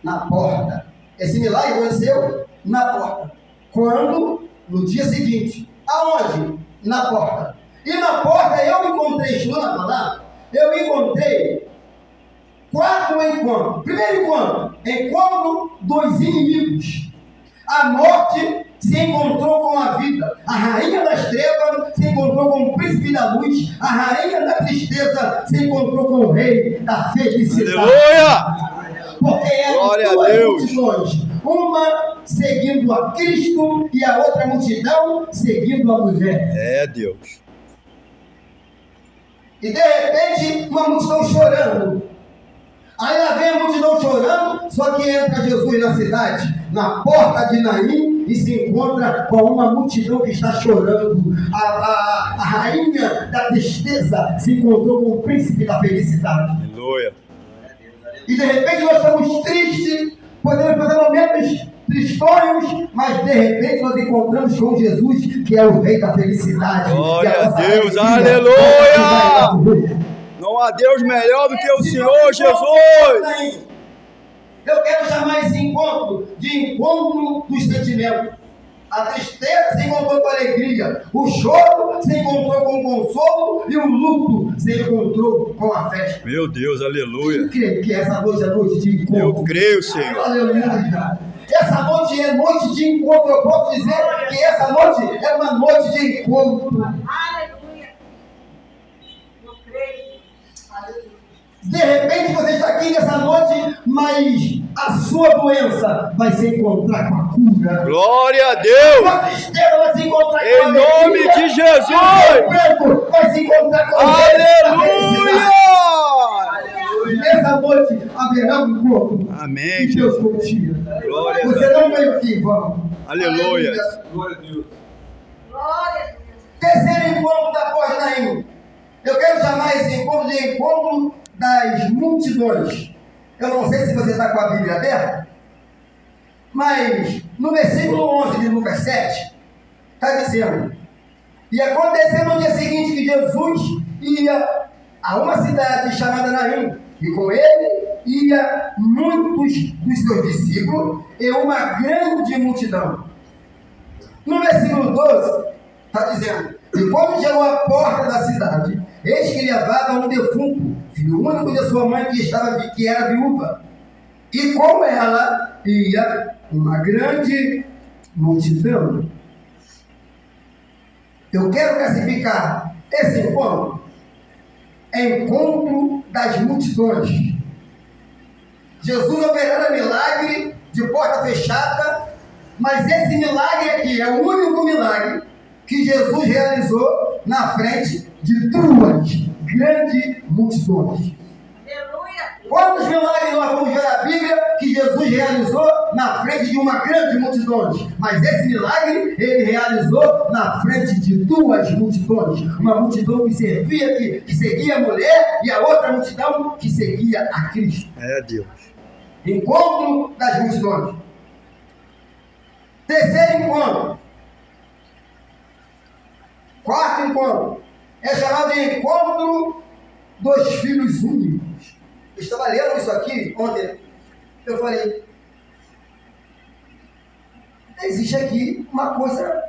Na porta. Esse milagre aconteceu na porta. Quando? No dia seguinte. Aonde? Na porta. E na porta eu encontrei, estudando a palavra, eu encontrei 4 encontros. Primeiro encontro dos inimigos. A morte se encontrou com a vida. A rainha das trevas se encontrou com o príncipe da luz. A rainha da tristeza se encontrou com o rei da felicidade. Aleluia! Porque eram Glória a duas Deus. multidões. Uma seguindo a Cristo e a outra multidão seguindo a mulher. É Deus. E de repente, uma multidão chorando. Aí lá vem a multidão chorando, só que entra Jesus na cidade, na porta de Naim, e se encontra com uma multidão que está chorando. A rainha da tristeza se encontrou com o príncipe da felicidade. Aleluia. E de repente nós estamos tristes, podemos fazer momentos tristonhos, mas de repente nós encontramos com Jesus, que é o rei da felicidade. Glória a nossa Deus, alegria. aleluia! Não há Deus melhor do que o Senhor Jesus. Eu quero chamar esse encontro de encontro dos sentimentos. A tristeza se encontrou com a alegria, o choro se encontrou com o consolo e o luto se encontrou com a festa. Meu Deus, aleluia. Quem crê que essa noite é noite de encontro? Eu creio, Senhor. Aleluia. Essa noite é noite de encontro. Eu posso dizer que essa noite é uma noite de encontro. Aleluia. Eu creio. Aleluia. De repente você está aqui nessa noite, mas a sua doença vai se encontrar com a cura. Glória a A Deus. sua tristeza vai se encontrar com a Em alegria. nome de Jesus. O seu branco vai se encontrar com a Aleluia. Nessa noite haverá um encontro. Amém, E Deus Jesus. confia. Glória a Você Deus. não veio aqui, vamos. Aleluia. Glória a Deus. Terceiro encontro da Porta de Naim. Eu quero chamar esse encontro de encontro das multidões. Eu não sei se você está com a Bíblia aberta, mas no versículo 11 de Lucas 7, está dizendo: e aconteceu no dia seguinte que Jesus ia a uma cidade chamada Naim, e com ele ia muitos dos seus discípulos e uma grande multidão. No versículo 12, está dizendo: e quando chegou à porta da cidade, eis que levava um defunto, filho único de sua mãe, que era viúva. E com ela ia uma grande multidão. Eu quero classificar esse encontro em encontro das multidões. Jesus operando milagre de porta fechada, mas esse milagre aqui é o único milagre que Jesus realizou na frente de duas grandes multidões. Aleluia. Quantos milagres nós vamos ver na Bíblia que Jesus realizou na frente de uma grande multidão? Mas esse milagre ele realizou na frente de duas multidões. Uma multidão que seguia a mulher, e a outra multidão que seguia a Cristo. É Deus. Encontro das multidões. Terceiro encontro. Quarto encontro. É chamado de encontro dos filhos únicos. Eu estava lendo isso aqui ontem. Eu falei, existe aqui uma coisa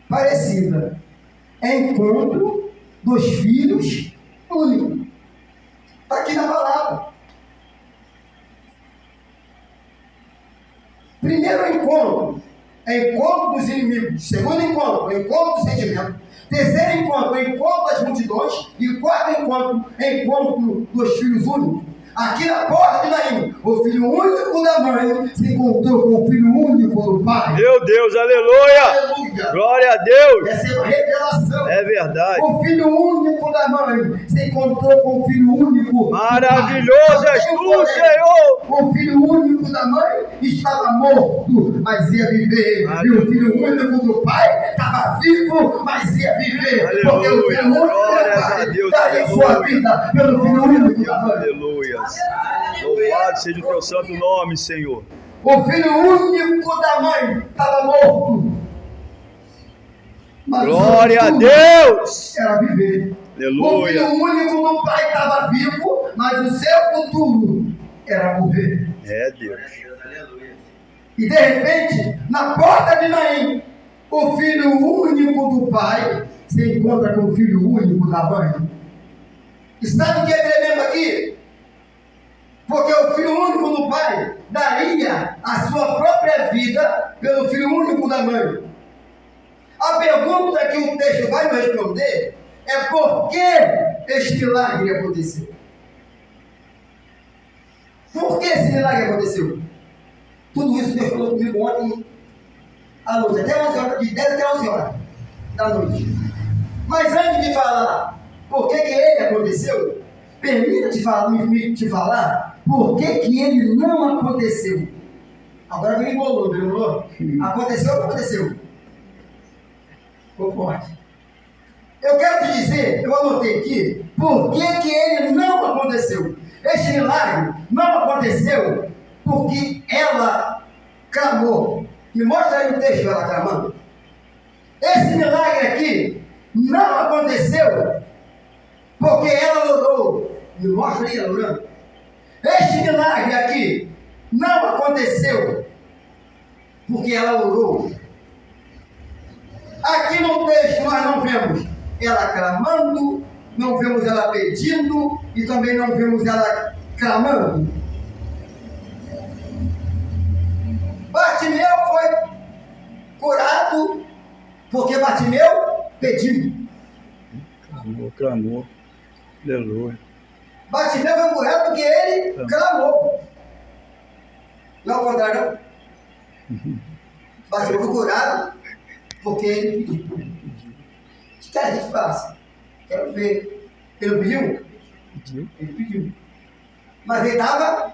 parecida. É encontro dos filhos únicos. Está aqui na palavra. Primeiro encontro, é encontro dos inimigos. Segundo encontro, é encontro dos sentimentos. Terceiro encontro, é encontro das multidões. E quarto encontro, é encontro dos filhos únicos. Aqui na porta de Naim, o filho único da mãe se encontrou com o filho único do pai. Meu Deus, aleluia! Aleluia! Glória a Deus! Essa é uma revelação. É verdade. O filho único da mãe se encontrou com o filho único do pai. Maravilhoso és tu, Senhor! O filho único da mãe estava morto, mas ia viver. E o filho único do pai estava vivo, mas ia viver. Aleluia. Porque o filho único do Glórias a pai Deus. daria sua vida pelo filho único da mãe. Aleluia! Louvado seja o teu santo nome, Senhor. O filho único da mãe estava morto. Mas Glória a o Deus! era viver. O Aleluia! filho único do pai estava vivo, mas o seu futuro era morrer. É Deus. Aleluia. E de repente, na porta de Naim, o filho único do pai se encontra com o filho único da mãe. E sabe o que é tremendo aqui? Porque o filho único do pai daria a sua própria vida pelo filho único da mãe. A pergunta que o texto vai nos responder é por que este milagre aconteceu? Por que esse milagre aconteceu? Tudo isso Deus falou comigo ontem à noite, até 11 horas, de 10 até 11 horas da noite. Mas antes de falar por que ele aconteceu, permita te falar por que ele não aconteceu. Agora me embolou, não embolou? Aconteceu ou não aconteceu? Ficou forte. Eu quero te dizer, eu anotei aqui, por que ele não aconteceu. Este milagre não aconteceu porque ela clamou. Me mostra aí o texto ela clamando. Esse milagre aqui não aconteceu porque ela orou. Me mostra aí ela orando. Este milagre aqui não aconteceu porque ela orou. Aqui no texto nós não vemos ela clamando, não vemos ela pedindo e também não vemos ela clamando. Bartimeu foi curado porque Bartimeu pediu. Clamou. Aleluia. Bartimeu foi curado porque ele clamou. Não é o contrário, não. Bartimeu foi curado porque ele pediu. O que a gente faz? Quero ver. Ele pediu? Pediu. Ele pediu. Mas ele estava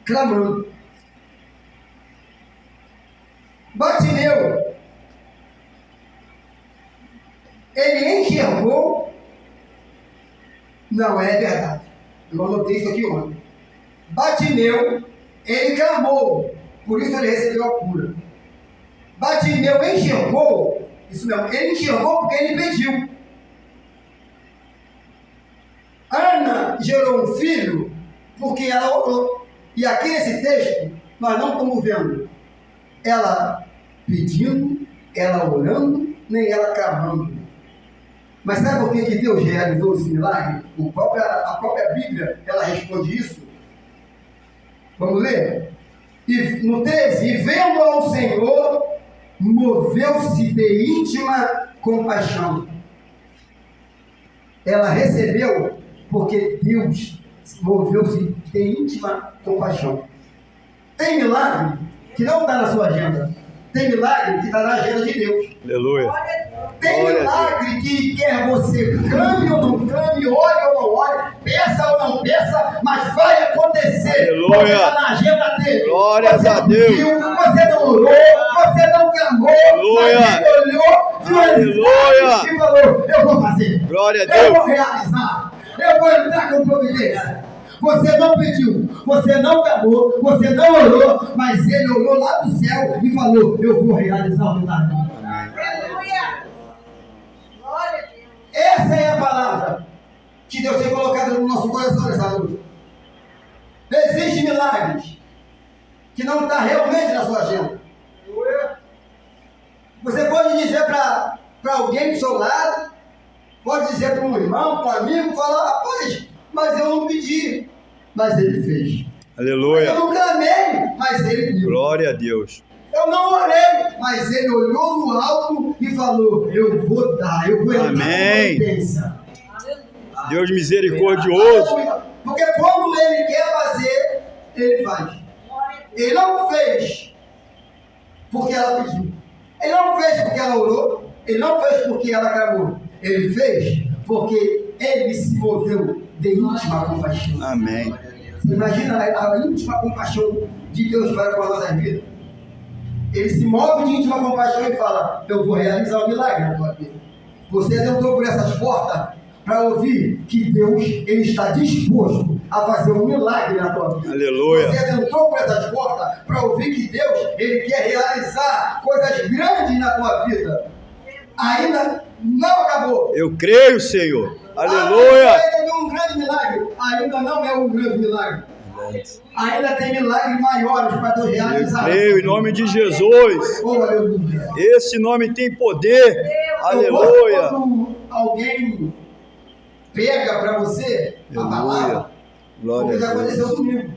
clamando. Bartimeu, ele enxergou. Não é verdade. Eu anotei isso aqui ontem. Bartimeu, ele clamou, por isso ele recebeu a cura. Bartimeu enxergou, isso mesmo, ele enxergou porque ele pediu. Ana gerou um filho porque ela orou. E aqui nesse texto, nós não estamos vendo ela pedindo, ela orando, nem ela clamando. Mas sabe por que Deus realizou esse milagre? A própria Bíblia, ela responde isso. Vamos ler? E no 13, e vendo ao Senhor, moveu-se de íntima compaixão. Ela recebeu porque Deus moveu-se de íntima compaixão. Tem milagre que não está na sua agenda. Tem milagre que está na agenda de Deus. Aleluia. Tem Glória a milagre que quer você clame ou não clame, ore ou não ore, peça ou não peça, mas vai acontecer. Aleluia. Porque está na agenda dele. Glórias Você a não Deus. Viu, você não orou, você não clamou, Aleluia. mas ele olhou, viu Aleluia. e falou, eu vou fazer. Glória a Eu Deus. vou realizar. Eu vou entrar com providência. Você não pediu, você não clamou, você não orou, mas ele olhou lá do céu e falou, eu vou realizar o milagre. Aleluia. Glória a Deus. Essa é a palavra que Deus tem colocado no nosso coração nessa noite. Existem milagres que não estão realmente na sua agenda. Você pode dizer para alguém do seu lado, pode dizer para um irmão, para um amigo, falar, rapaz, mas eu não pedi, mas ele fez. Aleluia. Eu não clamei, mas ele deu. Glória a Deus. Eu não orei, mas ele olhou no alto e falou: eu vou dar, eu vou entrar Amém. com potência. Deus misericordioso. Porque quando ele quer fazer, ele faz. Ele não fez porque ela pediu. Ele não fez porque ela orou. Ele não fez porque ela clamou. Ele fez porque ele se moveu de íntima compaixão. Amém. Você imagina a íntima compaixão de Deus para com as nossas vidas? Ele se move de íntima compaixão e fala: eu vou realizar um milagre na tua vida. Você entrou por essas portas para ouvir que Deus ele está disposto a fazer um milagre na tua vida. Aleluia. Você entrou por essas portas para ouvir que Deus ele quer realizar coisas grandes na tua vida. Ainda não acabou. Eu creio, Senhor. Aleluia. Ainda é um grande milagre. Ainda não é um grande milagre. Ainda tem milagres maiores para Deus Eu realizar. creio em nome de Jesus. Oh, aleluia. Esse nome tem poder. Aleluia. Quando alguém pega para você a palavra, Aleluia. Glória porque já a aconteceu Deus. comigo.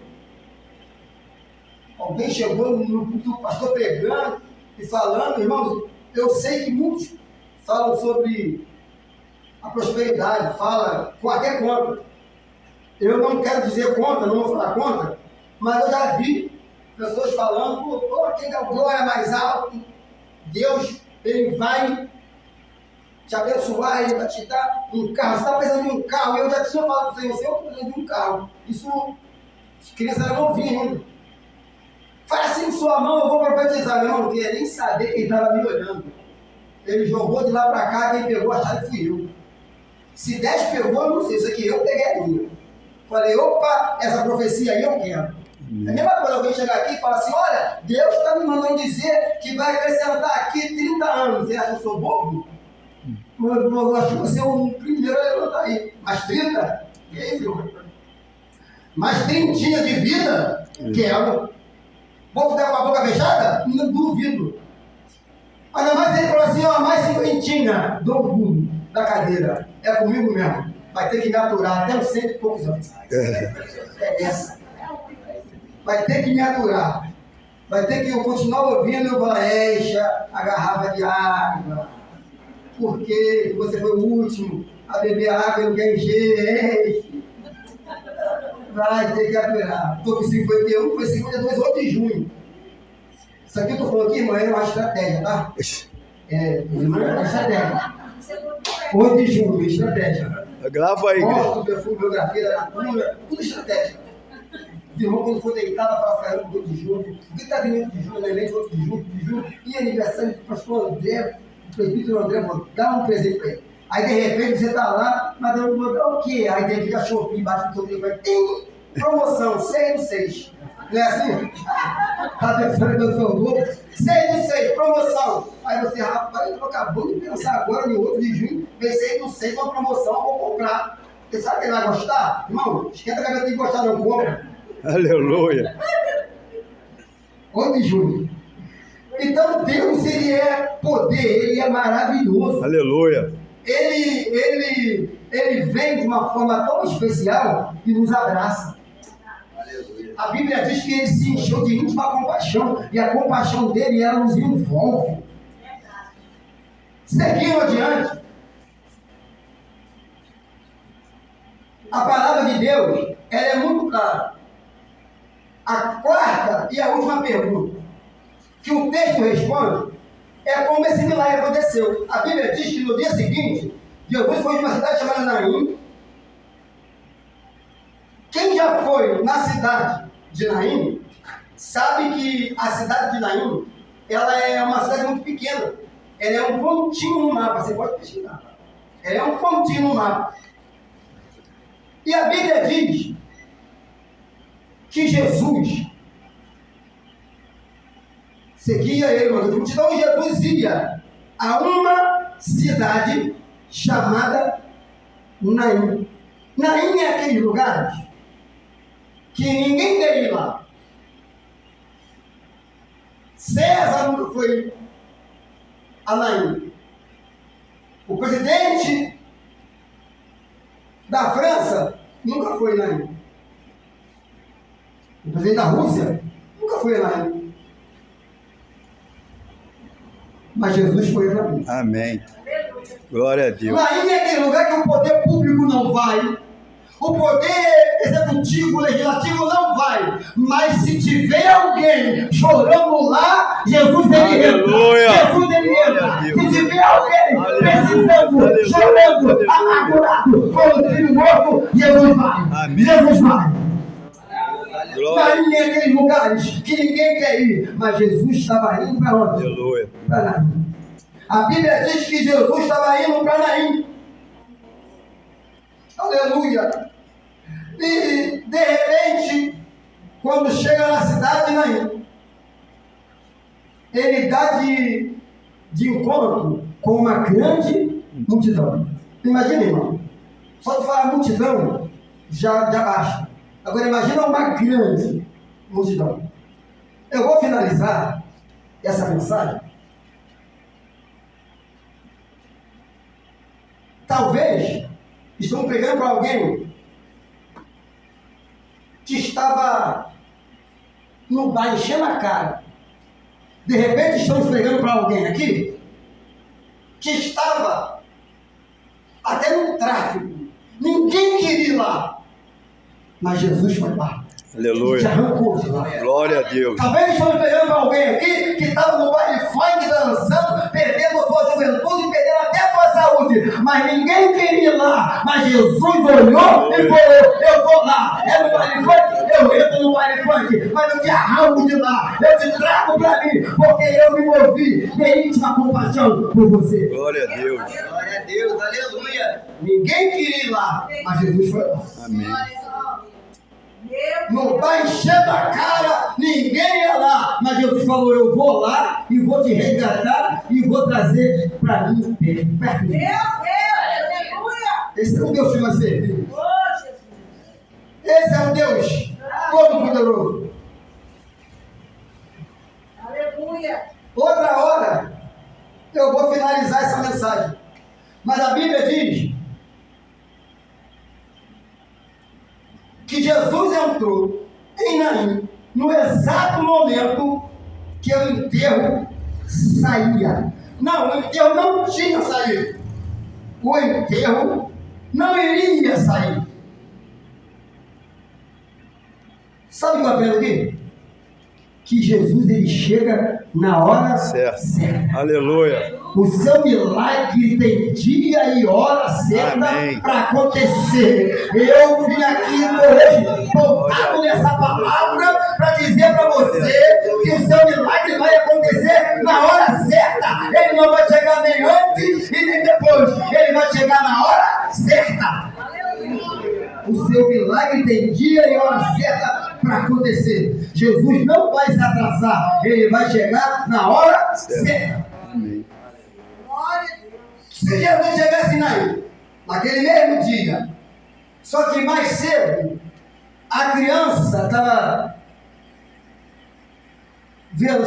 Alguém chegou no culto do pastor pregando e falando, irmãos, eu sei que muitos falam sobre a prosperidade, fala com até contra. Eu não quero dizer contra, não vou falar contra, mas eu já vi pessoas falando: pô, quem dá glória mais alto, Deus, ele vai te abençoar, ele vai te dar um carro. Você está precisando de um carro. Eu já tinha falado para o Senhor: eu estou precisando de um carro. Isso, as crianças eram novinhas ainda. Faz assim com sua mão, eu vou profetizar. Meu irmão, não queria nem saber quem estava me olhando. Ele jogou de lá para cá, quem pegou a chave fui eu. Se 10 pegou, eu não sei, isso aqui eu peguei a minha. Falei: opa, essa profecia aí eu quero. É a mesma coisa, alguém chegar aqui e falar assim: olha, Deus está me mandando dizer que vai acrescentar aqui 30 anos. Você acha que eu sou bobo? Eu acho que você é o primeiro a levantar aí. Mais 30? E aí, viu? Mais 30 de vida? Quero. Vou ficar com a boca fechada? Não duvido. Ainda mais ele falou assim: ó, mais 50 do mundo da cadeira. É comigo mesmo. Vai ter que me aturar até uns 100 e poucos anos. É essa. Vai ter que me aturar. Vai ter que eu continuar ouvindo e eu falar: encha a garrafa de água. Porque você foi o último a beber água e não quer encher. Enche. Vai ter que aturar. Estou com 51, foi 52, 8 de junho. Isso aqui eu estou falando aqui, irmã, é uma estratégia, tá? É uma estratégia. 8 de junho, estratégia. Grava aí, igreja. Gosto, perfume, biografia, literatura, tudo estratégia. Os irmãos, quando for deitado, fala: caramba, 8 de junho. O que está vindo 8 de junho? Na mente, 8 de junho. E aniversário do pastor André, do presbítero André, vou dar um presente para ele. Aí, de repente, você está lá, mas eu vou dar o quê? Aí, de repente, a Shopee embaixo do seu telefone: tem promoção, 6 do 6. Não é assim? Está pensando que eu sou louco? 6 do 6, promoção. Aí você: rapaz, eu acabou de pensar agora, no 8 de junho, vem 6 do 6, uma promoção, eu vou comprar. Você sabe que ele vai gostar? Irmão, esquenta a cabeça de gostar, não compra. Aleluia. 8 de junho. Então Deus, ele é poder, ele é maravilhoso. Aleluia. Ele vem de uma forma tão especial e nos abraça. A Bíblia diz que ele se encheu de íntima compaixão e a compaixão dele, ela nos envolve. Seguindo adiante, a palavra de Deus, ela é muito clara. A quarta e a última pergunta que o texto responde é como esse milagre aconteceu. A Bíblia diz que no dia seguinte, Jesus foi de uma cidade chamada Naim. Quem já foi na cidade de Naim sabe que a cidade de Naim, ela é uma cidade muito pequena. Ela é um pontinho no mapa, você pode pesquisar. Ela é um pontinho no mapa. E a Bíblia diz que Jesus seguia ele, mano. Então Jesus ia a uma cidade chamada Naim. Naim é aquele lugar que ninguém quer ir lá. César nunca foi a Naim. O presidente da França nunca foi Naim. O presidente da Rússia nunca fui Naim. Mas Jesus foi Naim. Amém. Glória a Deus. Naim é aquele lugar que o poder público não vai. O poder executivo, legislativo não vai. Mas se tiver alguém chorando lá, Jesus ele entra. Jesus ele entra. Se tiver alguém precisando, chorando, amargurado, com o filho morto, Jesus vai. Amém. Jesus vai. Glória. Naim é aqueles lugares que ninguém quer ir. Mas Jesus estava indo para onde? Aleluia. Para Naim. A Bíblia diz que Jesus estava indo para Naim. Aleluia. E, de repente, quando chega na cidade de Naim, ele dá de encontro com uma grande multidão. Imagina, irmão, só de falar multidão, já basta. Agora imagina uma grande multidão. Eu vou finalizar essa mensagem. Talvez estamos pregando para alguém que estava no bar enchendo a cara. De repente estamos pregando para alguém aqui que estava até no tráfico. Ninguém queria ir lá. Mas Jesus foi lá. Aleluia. Te arrancou de lá. Glória a Deus. Talvez estamos pegando para alguém aqui que estava no baile funk dançando, perdendo a sua juventude, perdendo até a sua saúde. Mas ninguém queria ir lá. Mas Jesus olhou e falou: eu vou lá. É no baile funk? Eu entro no baile funk. Mas eu te arranco de lá. Eu te trago para mim. Porque eu me movi de íntima compaixão por você. Glória a Deus. Glória a Deus, aleluia. Ninguém queria ir lá. Mas Jesus foi lá. Amém. Não está enchendo a cara, ninguém ia lá. Mas Jesus falou: eu vou lá e vou te resgatar e vou trazer para mim perto de mim. Aleluia! Esse é o Deus que nós servimos. Oh, Jesus! Esse é o Deus Todo-Poderoso. Aleluia! Outra hora, eu vou finalizar essa mensagem. Mas a Bíblia diz que Jesus entrou em Naim no exato momento que o enterro saía. Não, o enterro não tinha saído. O enterro não iria sair. Sabe o que eu aprendo aqui? Que Jesus ele chega na hora certa. Aleluia. O seu milagre tem dia e hora certa para acontecer. Eu vim aqui hoje voltado nessa palavra para dizer para você que o seu milagre vai acontecer na hora certa. Ele não vai chegar nem antes e nem depois. Ele vai chegar na hora certa. O seu milagre tem dia e hora certa para acontecer. Jesus não vai se atrasar. Ele vai chegar na hora certa. Amém. Glória a Deus! Se Jesus chegasse naquele mesmo dia, só que mais cedo, a criança estava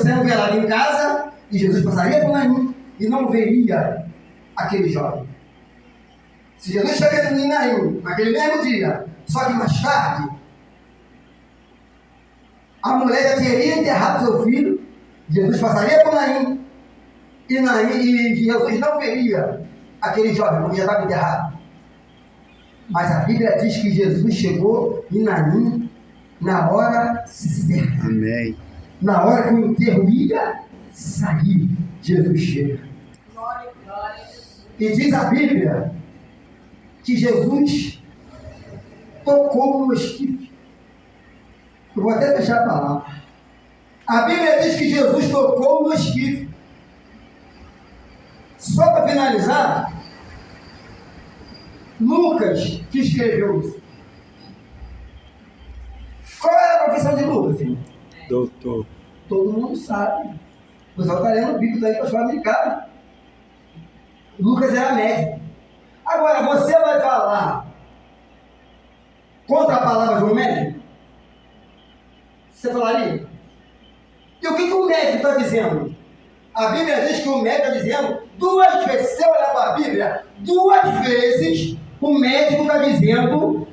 sendo velada em casa, e Jesus passaria por Naim e não veria aquele jovem. Se Jesus chegasse em Naim naquele mesmo dia, só que mais tarde, a mulher já teria enterrado seu filho, Jesus passaria por Naim, e Jesus não veria aquele jovem, porque já estava enterrado. Mas a Bíblia diz que Jesus chegou em Naim na hora certa. Amém. Na hora que o enterro ia sair, Jesus chega. Glória, glória! E diz a Bíblia que Jesus tocou no esquife. Eu vou até deixar para lá. A Bíblia diz que Jesus tocou no esquife. Só para finalizar, Lucas que escreveu isso. Qual é a profissão de Lucas, filho? Doutor. Todo mundo sabe. O pessoal está lendo o Bíblia daí para a escola americana. Lucas era médico. Agora, você vai falar contra a palavra de um médico? Você falaria? E o que o médico está dizendo? A Bíblia diz que o médico está dizendo 2 vezes. Se você olhar para a Bíblia, 2 vezes o médico está dizendo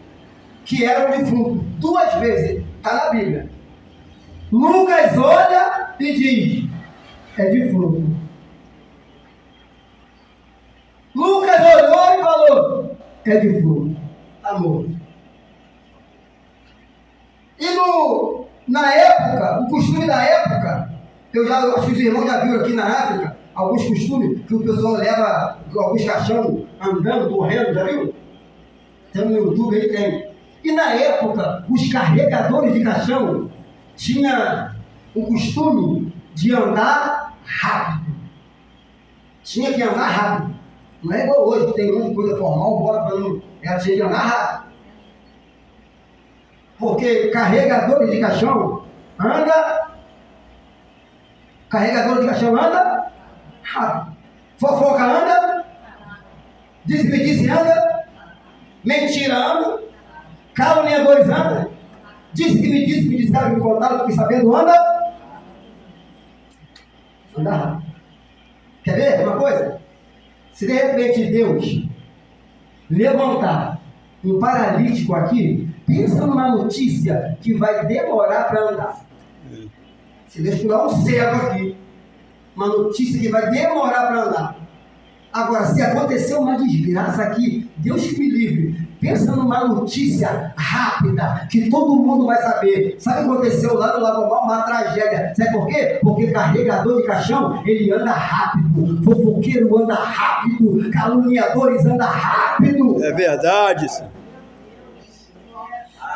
que era um defunto. 2 vezes. Está na Bíblia. Lucas olha e diz: é defunto. Lucas olhou e falou: é defunto, está morto. E na época, o costume da época, eu acho que os irmãos já viram aqui na África, alguns costumes que o pessoal leva alguns caixão andando, correndo, já viu? Tem no YouTube aí, tem. E na época, os carregadores de caixão tinham o costume de andar rápido. Tinha que andar rápido. Não é igual hoje, que tem um monte de coisa formal, bora para não. Ela tinha que andar rápido. Porque carregadores de caixão anda rápido. Fofoca anda, disse anda, mentira anda, caluniadores anda, disse que me disseram que me contaram, fiquei sabendo, anda rápido. Quer ver uma coisa? Se de repente Deus levantar um paralítico aqui, pensa numa notícia que vai demorar para andar. Se Deus pular um cego aqui, uma notícia que vai demorar para andar. Agora, se acontecer uma desgraça aqui, Deus que me livre, pensa numa notícia rápida, que todo mundo vai saber. Sabe o que aconteceu lá no Lagomar? Uma tragédia. Sabe por quê? Porque carregador de caixão, ele anda rápido. Fofoqueiro anda rápido. Caluniadores andam rápido. É verdade, Senhor.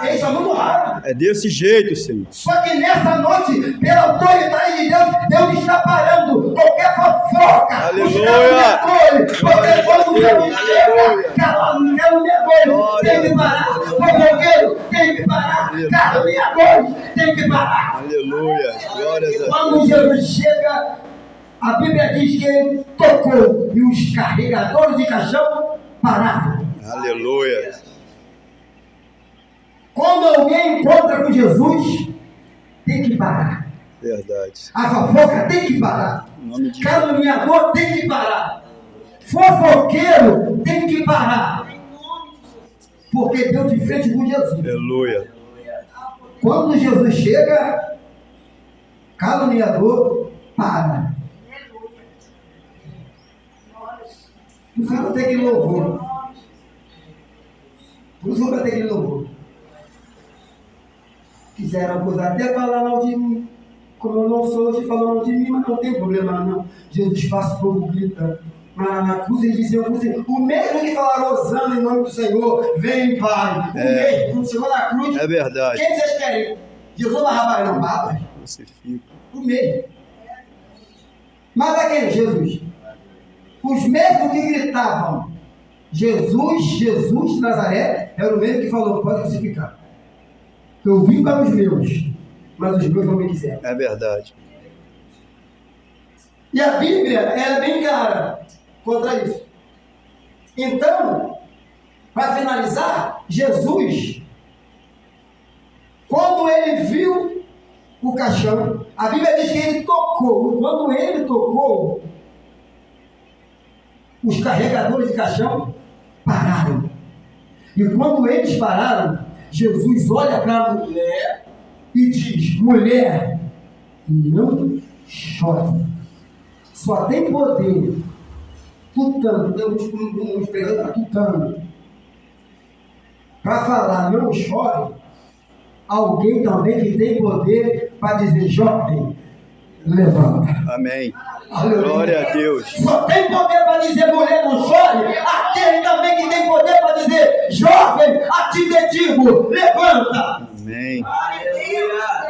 Eles são muito rápidos. É desse jeito, Senhor. Só que nessa noite, pela autoridade de Deus, Deus está parando qualquer fofoca. Aleluia! Porque quando Deus chega, caluniador tem que parar. Fofoqueiro tem que parar. Caluniador tem que parar. Aleluia! Glórias a Deus. Quando Jesus chega, a Bíblia diz que ele tocou e os carregadores de caixão pararam. Aleluia! Quando alguém encontra com Jesus, tem que parar. Verdade. A fofoca tem que parar. Caluniador tem que parar. Fofoqueiro tem que parar. Porque deu de frente com Jesus. Aleluia. Quando Jesus chega, caluniador para. Por isso vai ter que louvor. Por isso vai ter que louvor. Quiseram coisa até falar mal de mim. Como eu não sou hoje falando de mim, mas não tem problema não. Jesus passa o povo grita. Na cruz eles diziam, o mesmo que falaram Hosana em nome do Senhor, vem Pai. O mesmo, quando chegou na cruz. É verdade. Quem vocês querem? Jesus Barrabás não baba? Crucifico. O mesmo. Mas a quem? Jesus. Os mesmos que gritavam Jesus de Nazaré, era o mesmo que falou, pode crucificar. Eu vim para os meus, mas os meus não me quiseram. É verdade. E a Bíblia é bem clara contra isso. Então, para finalizar, Jesus, quando ele viu o caixão, a Bíblia diz que ele tocou. Quando ele tocou, os carregadores de caixão pararam. E quando eles pararam, Jesus olha para a mulher e diz: mulher, não chore. Só tem poder, tutano, estamos pegando tutano, para falar não chore, alguém também que tem poder para dizer: jovem, levanta. Amém. Aleluia. Glória a Deus. Só tem poder para dizer mulher não chore, aquele também que tem poder para dizer: jovem, a ti te digo, levanta. Amém.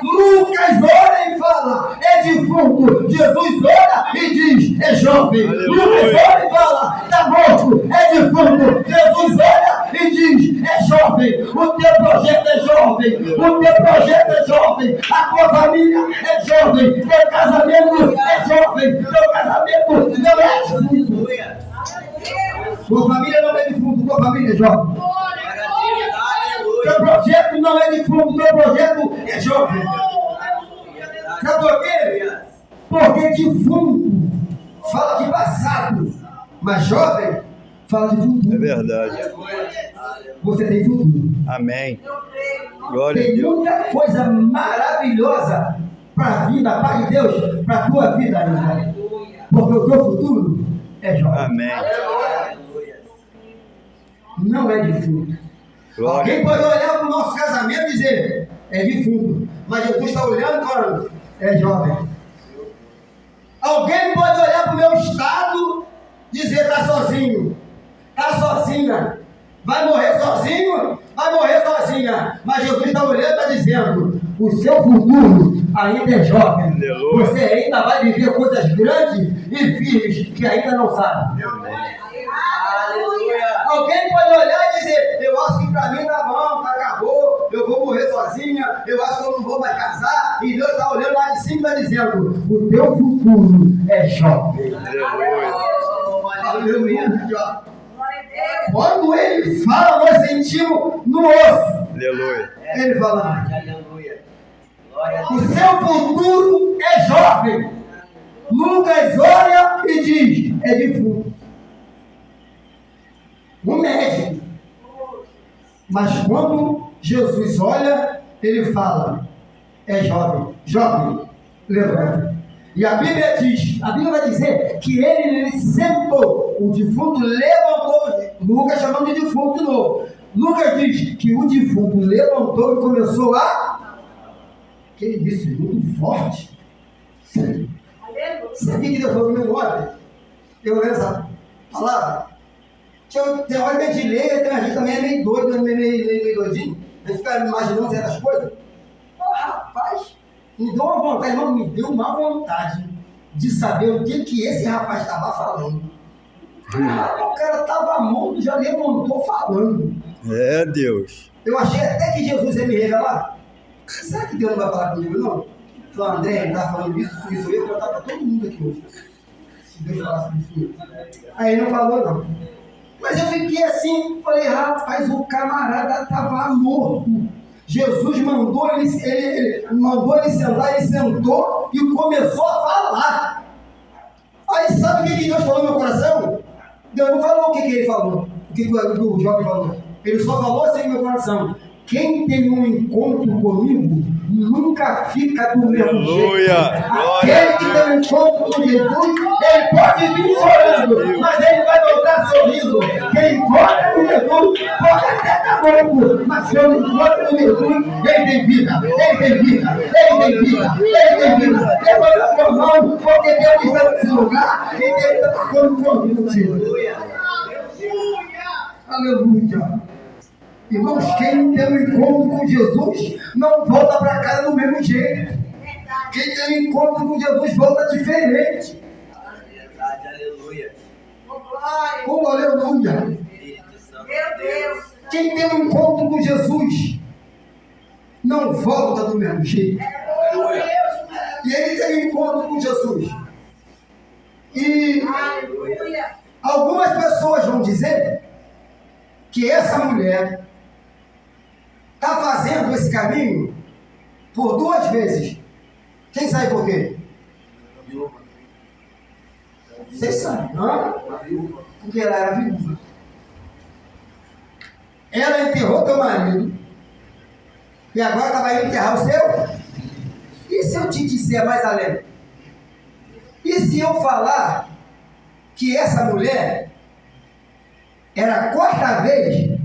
Lucas olha e fala: é defunto. Jesus olha e diz: é jovem. Aleluia. Lucas olha e fala: está morto. É defunto. Jesus olha e diz: é jovem. O teu projeto é jovem. O teu projeto é jovem. A tua família é jovem. Teu casamento é jovem. Teu casamento não é defunto. Tua família não é defunto. Tua família é jovem. Teu projeto não é defunto. Teu projeto é jovem. Sabe por quê? Porque defunto fala de passado, mas jovem fala de futuro. É verdade. Você tem futuro. Amém. Glória a Tem Deus. muita coisa maravilhosa para a vida, a paz de Deus para a tua vida ainda. Porque o teu futuro é jovem. Amém. Não é defunto. Alguém pode olhar para o nosso casamento e dizer, é defunto. Mas Jesus está olhando e falando, é jovem. Alguém pode olhar para o meu estado e dizer, está sozinho, está sozinha. Vai morrer sozinho, vai morrer sozinha. Mas Jesus está olhando e está dizendo, o seu futuro ainda é jovem. Aleluia. Você ainda vai viver coisas grandes e firmes que ainda não sabe. Aleluia. Alguém pode olhar e dizer, eu acho que para mim tá bom, acabou, eu vou morrer sozinha, eu acho que eu não vou mais casar. E Deus está olhando lá de cima e dizendo, o teu futuro é jovem. Aleluia. Quando ele fala, nós sentimos no osso. Aleluia. Ele fala, Aleluia. o seu futuro é jovem. Lucas olha e diz, é defunto. Um médico. Mas quando Jesus olha, ele fala, é jovem. Jovem, levanta. E a Bíblia diz, a Bíblia vai dizer que ele sentou, o defunto levantou, Lucas chamando de defunto de novo. Lucas diz que o defunto levantou e começou a... Que isso, muito forte. Sim. Sabia que Deus falou no meu ontem? Eu leio essa palavra. Que tem hora que a gente lê, a gente também é meio doido, meio doidinho. A gente fica imaginando certas coisas. Oh, rapaz, me deu uma vontade, irmão, me deu uma vontade de saber o que esse rapaz estava falando. O cara estava morto, já levantou falando. É Deus. Eu achei até que Jesus ia me revelar. Será que Deus não vai falar comigo, não? Falou, André, ele está falando isso, eu ia contar para todo mundo aqui hoje. Se Deus falasse isso. Aí ele não falou, não. Mas eu fiquei assim, falei, rapaz, o camarada estava morto. Jesus mandou ele mandou ele sentar, ele sentou e começou a falar. Aí sabe o que Deus falou no meu coração? Deus não falou o que ele falou, o que o jovem falou. Ele só falou assim no meu coração. Quem tem um encontro comigo nunca fica do mesmo jeito. Aquele que tem um encontro com Jesus, ele pode vir chorando, mas ele vai voltar sorrindo. Quem encontra com Jesus pode até estar morto, mas quando encontra com Jesus, ele tem vida, ele tem vida, ele tem vida, ele tem vida. Levanta a sua mão, porque Deus está nesse lugar e Deus está tocando contigo. Aleluia. Irmãos, quem tem um encontro com Jesus não volta para casa do mesmo jeito. Quem tem um encontro com Jesus volta diferente. Verdade, aleluia. Oh, aleluia. Meu Deus. Quem tem um encontro com Jesus não volta do mesmo jeito. E ele tem um encontro com Jesus. E Aleluia. algumas pessoas vão dizer que essa mulher está fazendo esse caminho por 2 vezes. Quem sabe por quê? Vocês sabem, não? Porque ela era viúva. Ela enterrou teu marido e agora estava indo enterrar o seu? E se eu te disser mais além? E se eu falar que essa mulher era a 4ª vez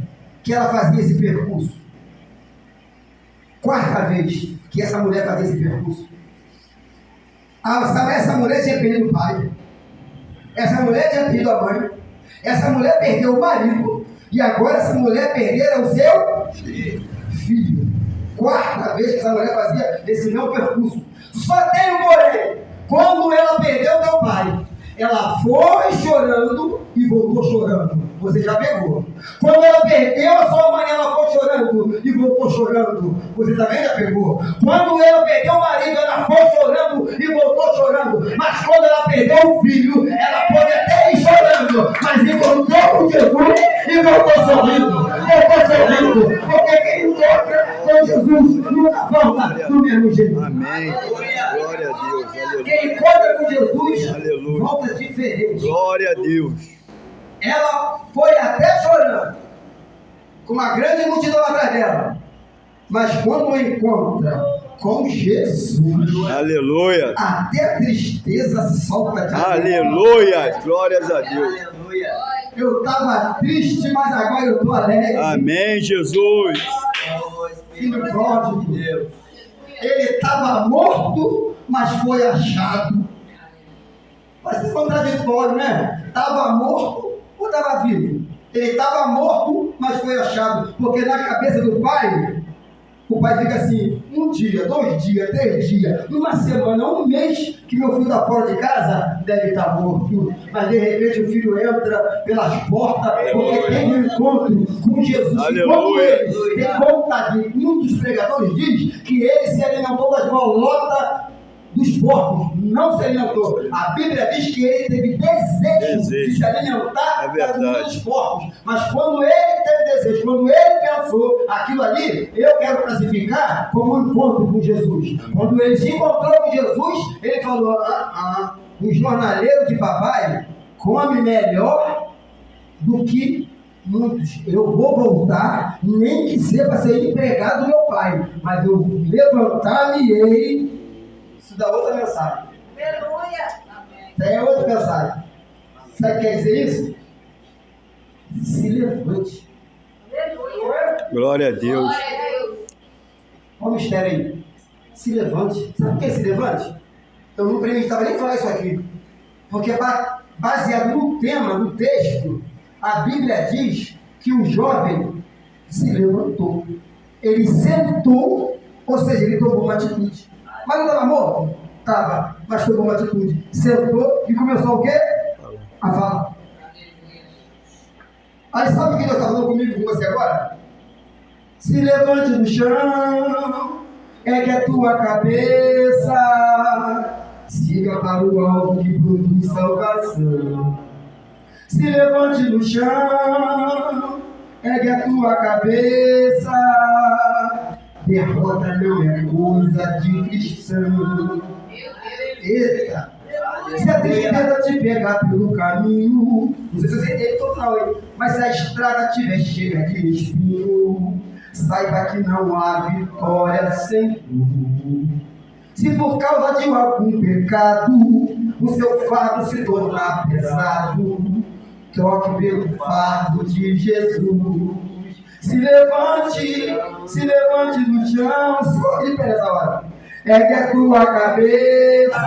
que ela fazia esse percurso? 4ª vez que essa mulher fazia esse percurso. Essa mulher tinha perdido o pai. Essa mulher tinha perdido a mãe. Essa mulher perdeu o marido. E agora essa mulher perdeu o seu filho. 4ª vez que essa mulher fazia esse mesmo percurso. Só tem um porém. Quando ela perdeu teu pai, ela foi chorando e voltou chorando. Você já pegou. Quando ela perdeu a sua mãe, ela foi chorando e voltou chorando. Você também já pegou. Quando ela perdeu o marido, ela foi chorando e voltou chorando. Mas quando ela perdeu o filho, ela pode até ir chorando, mas encontrou com Jesus e voltou sorrindo. Voltou sorrindo. Porque quem encontra com Jesus nunca volta do mesmo jeito. Amém. Glória a Deus. Aleluia. Quem encontra com Jesus Aleluia. volta diferente. Glória a Deus. Ela foi até chorando, com uma grande multidão atrás dela. Mas quando encontra com Jesus. Aleluia. Até a tristeza solta de Aleluia. Glórias a Deus. Aleluia. Eu estava triste, mas agora eu estou alegre. Amém, Jesus. Oh, Filho Espírito pródigo. de Deus. Ele estava morto, mas foi achado. Mas é contraditório, né? Estava morto ou estava vivo? Ele estava morto, mas foi achado. Porque na cabeça do pai, o pai fica assim, 1 dia, 2 dias, 3 dias, uma semana, 1 mês que meu filho está fora de casa, deve estar morto. Mas de repente o filho entra pelas portas, porque tem um encontro com Jesus. Aleluia. Enquanto ele tem vontade, muitos pregadores dizem que ele se alimentou das bolotas dos porcos, não se alimentou. A Bíblia diz que ele teve desejo de se alimentar É da verdade. comida dos porcos. Mas quando ele teve desejo, quando ele pensou aquilo ali, eu quero classificar como um encontro com Jesus. Quando ele se encontrou com Jesus, ele falou: o jornaleiro de papai come melhor do que muitos. Eu vou voltar, nem que seja para ser empregado do meu pai, mas eu levantar-me-ei. Isso dá outra mensagem. Aleluia. Isso aí é outra mensagem. Sabe o que quer dizer isso? Se levante. Aleluia. Glória a Deus. Olha o mistério aí. Se levante. Sabe o que é se levante? Eu não premeditava nem falar isso aqui. Porque baseado no tema, no texto, a Bíblia diz que o jovem se levantou. Ele sentou, ou seja, ele tomou uma atitude. Mas não estava morto? Estava, mas tomou uma atitude. Sentou e começou o quê? A falar. Aí sabe o que Deus está falando comigo e com você agora? Se levante do chão, ergue a tua cabeça, siga para o alvo que produz salvação. Se levante do chão, ergue a tua cabeça, derrota não é coisa de cristão. Eita! Se a tristeza te pegar pelo caminho, não sei se você entende total, hein? Mas se a estrada estiver cheia de espinho, saiba que não há vitória sem dor. Se por causa de algum pecado o seu fardo se tornar pesado, troque pelo fardo de Jesus. Se levante do chão, só de pé nessa hora. Ergue a tua cabeça,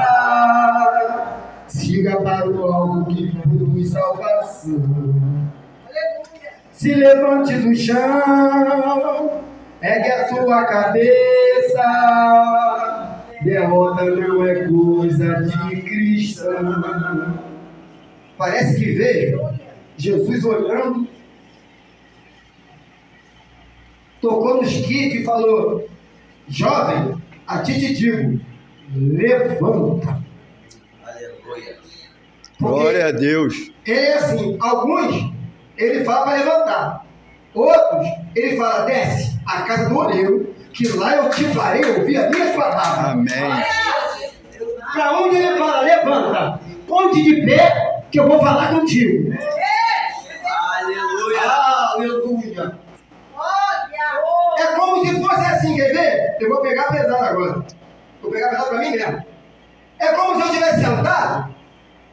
siga para o alvo que produz salvação. Se levante do chão, ergue a tua cabeça, derrota não é coisa de cristão. Parece que veio Jesus olhando, tocou no esquife e falou: jovem, a ti te digo, levanta. Aleluia. Glória a Deus. Ele é assim, alguns ele fala para levantar, outros ele fala: desce à casa do oleiro, que lá eu te farei ouvir as minhas palavras. Amém. Para onde ele fala: levanta, ponte de pé, que eu vou falar contigo. Aleluia. Aleluia. É como se fosse assim, quer ver? Eu vou pegar pesado agora. Vou pegar pesado para mim mesmo. É como se eu estivesse sentado.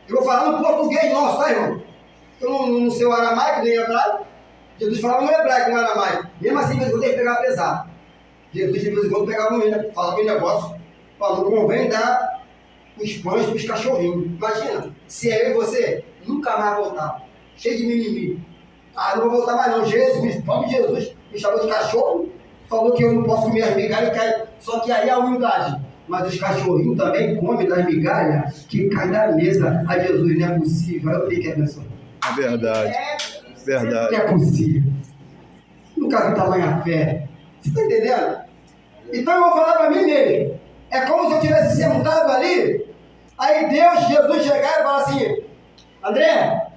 Eu vou falar no português nosso, tá, irmão? Eu não sei o aramaico nem hebraico. Jesus falava no hebraico, no aramaico. Mesmo assim, de vez em quando, eu pegar pesado. Jesus, de vez em quando, pegava um falava um negócio. Falou: não convém dar os pães para os cachorrinhos. Imagina, se é eu e você, nunca mais voltar. Cheio de mimimi. Não vou voltar mais não. Jesus, o próprio Jesus me chamou de cachorro. Falou que eu não posso comer as migalhas, só que aí é a humildade. Mas os cachorrinhos também comem das migalhas que caem da mesa. Ai, Jesus, não é possível. Eu tenho que abençoar. É verdade. Não Verdade. é possível. Nunca vi tamanha fé. Você está entendendo? Então eu vou falar para mim mesmo. É como se eu tivesse sentado ali. Aí Deus, Jesus chegar e falar assim: André,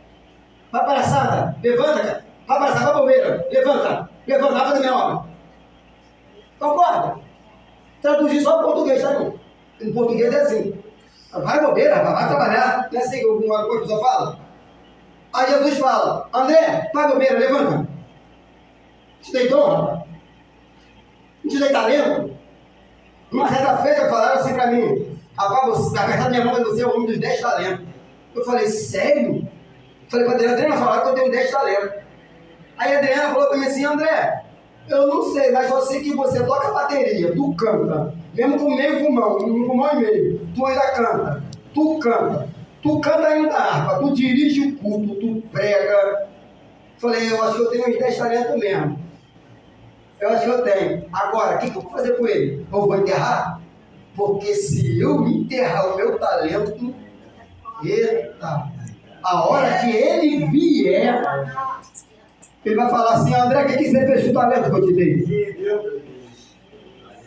vai para a sala, levanta, cara. Vai para a sala, vai bobeira, levanta, vai fazer minha obra. Concorda? Traduzir só em português, tá, irmão? Em português é assim: vai bobeira, vai trabalhar. Não é assim que alguma coisa só fala? Aí Jesus fala: André, vai bobeira, levanta. Te dei dom, rapaz? Não te dei talento? Uma certa feita falaram assim pra mim: rapaz, você, a carta da minha mão, você é o homem dos 10 talentos. Eu falei: sério? Falei pra Adriana, falaram que eu tenho 10 talentos. Aí a Adriana falou pra mim assim: André, eu não sei, mas eu sei que você toca bateria, tu canta, mesmo com meio pulmão, um pulmão e meio, tu ainda canta, tu canta ainda harpa, tu dirige o culto, tu prega. Falei: eu acho que eu tenho uns 10 talentos mesmo. Eu acho que eu tenho. Agora, o que eu vou fazer com ele? Eu vou enterrar? Porque se eu enterrar o meu talento, eita, a hora que ele vier, ele vai falar assim: André, o que você fez com o talento que eu te dei?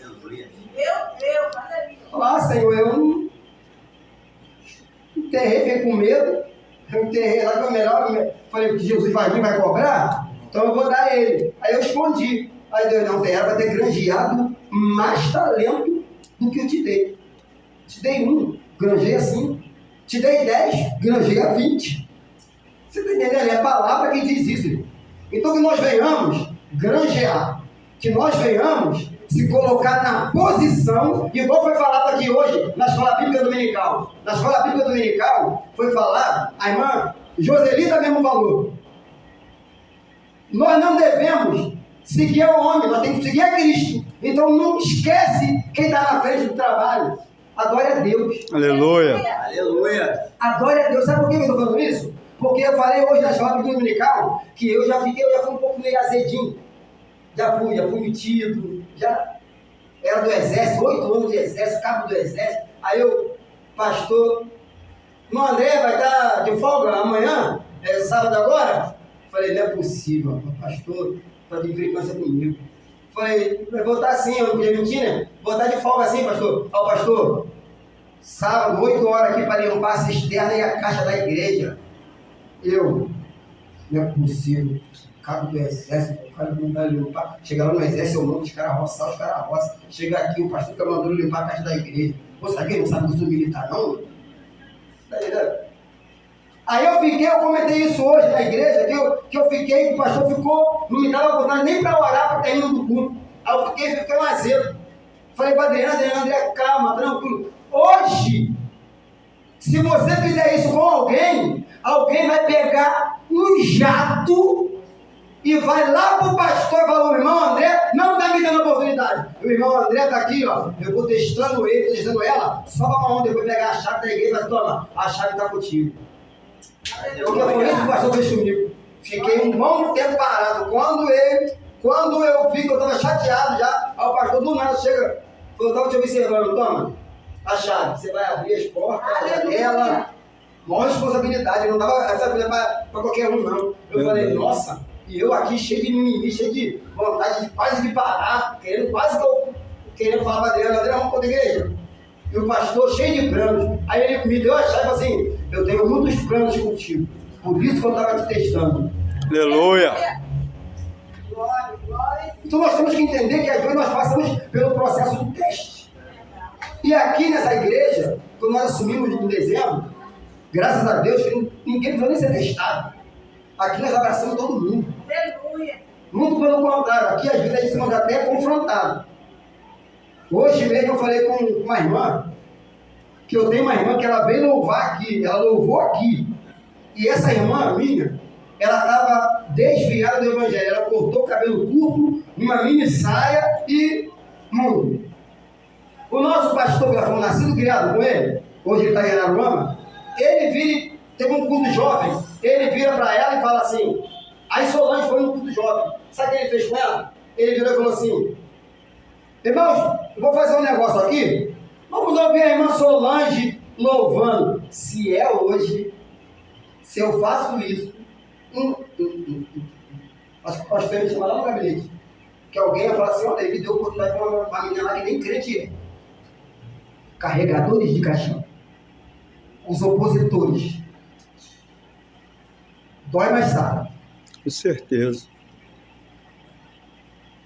Aleluia. Falar: Senhor, eu não enterrei, fiquei com medo. Eu enterrei lá, que é melhor. Falei que Jesus vai vir, vai cobrar, então eu vou dar ele. Aí eu escondi. Aí Deus: não, ela vai ter granjeado mais talento do que eu te dei. Te dei 1, granjeia 5. Te dei 10, granjeia 20. Você está entendendo? É a palavra que diz isso, irmão. Então que nós venhamos granjear, que nós venhamos se colocar na posição, igual foi falado aqui hoje na Escola Bíblica Dominical. Na Escola Bíblica Dominical foi falar, a irmã Joselita mesmo falou: nós não devemos seguir o homem, nós temos que seguir a Cristo. Então não esquece quem está na frente do trabalho. Adore a Deus. Aleluia. Aleluia. Adore a Deus. Sabe por que eu estou falando isso? Porque eu falei hoje na Escola Bíblica Dominical que eu já fui um pouco meio azedinho. Já fui metido, já era do exército, 8 anos de exército, cabo do exército. Aí eu, pastor, o André vai estar de folga amanhã, sábado agora? Falei: não é possível, pastor, está de implicância comigo. Falei: vou estar assim, eu não podia mentir, né? Vou estar de folga assim, pastor. Ó, pastor, sábado, 8 horas aqui para limpar a cisterna e a caixa da igreja. Não é possível. Cabo do exército, o cara não vai limpar. Chega lá no exército, eu mando os caras roçar, os caras roçam. Chega aqui, o pastor fica mandando limpar a caixa da igreja. Pô, será que ele não sabe que eu sou militar, não? Tá entendendo? Aí eu comentei isso hoje na igreja, que eu fiquei, o pastor ficou, não me dava vontade nem para orar para terminar do culto. Aí eu fiquei um azedo. Falei para Adriana: André, calma, tranquilo. Hoje, se você fizer isso com alguém vai pegar um jato e vai lá pro pastor e fala: o irmão André não está me dando oportunidade. O irmão André está aqui, ó. Eu vou testando ele, testando ela, só para onde eu vou pegar a chave da igreja e vai tomar. A chave está contigo. Porque foi isso que o pastor fez comigo. Fiquei um bom tempo parado. Quando eu vi que eu estava chateado já, aí o pastor do nada chega, eu estava te observando: toma a chave, você vai abrir as portas, a janela, maior responsabilidade, não dava essa coisa para qualquer um, não. Eu falei: nossa, e eu aqui cheio de mimimi, cheio de vontade, quase de parar, querendo falar para Adriana: Adriana, vamos para a igreja. E o pastor cheio de planos. Aí ele me deu a chave e falou assim: eu tenho muitos planos contigo, por isso que eu estava te testando. Aleluia. Então nós temos que entender que às vezes nós passamos pelo processo do teste. E aqui nessa igreja, quando nós assumimos em dezembro, graças a Deus que ninguém precisa nem ser testado. Aqui nós abraçamos todo mundo. Muito pelo contrário, aqui às vezes a gente até é confrontado. Hoje mesmo eu falei com uma irmã, que eu tenho uma irmã que ela veio louvar aqui, ela louvou aqui. E essa irmã minha, ela estava desviada do evangelho, ela cortou o cabelo curto, uma mini saia e mundo. O nosso pastor, que foi nascido e criado com ele, hoje ele está em Araruama, ele vira, teve um culto jovem, ele vira para ela e fala assim: aí Solange foi no culto jovem, sabe o que ele fez com ela? Ele virou e falou assim: irmãos, eu vou fazer um negócio aqui, vamos ouvir a irmã Solange louvando. Se é hoje, se eu faço isso, acho que o pastor me chama lá no gabinete, que alguém vai falar assim: olha, ele deu oportunidade para uma menina lá que nem crente é. Carregadores de caixão, os opositores, dói mais sara. Com certeza.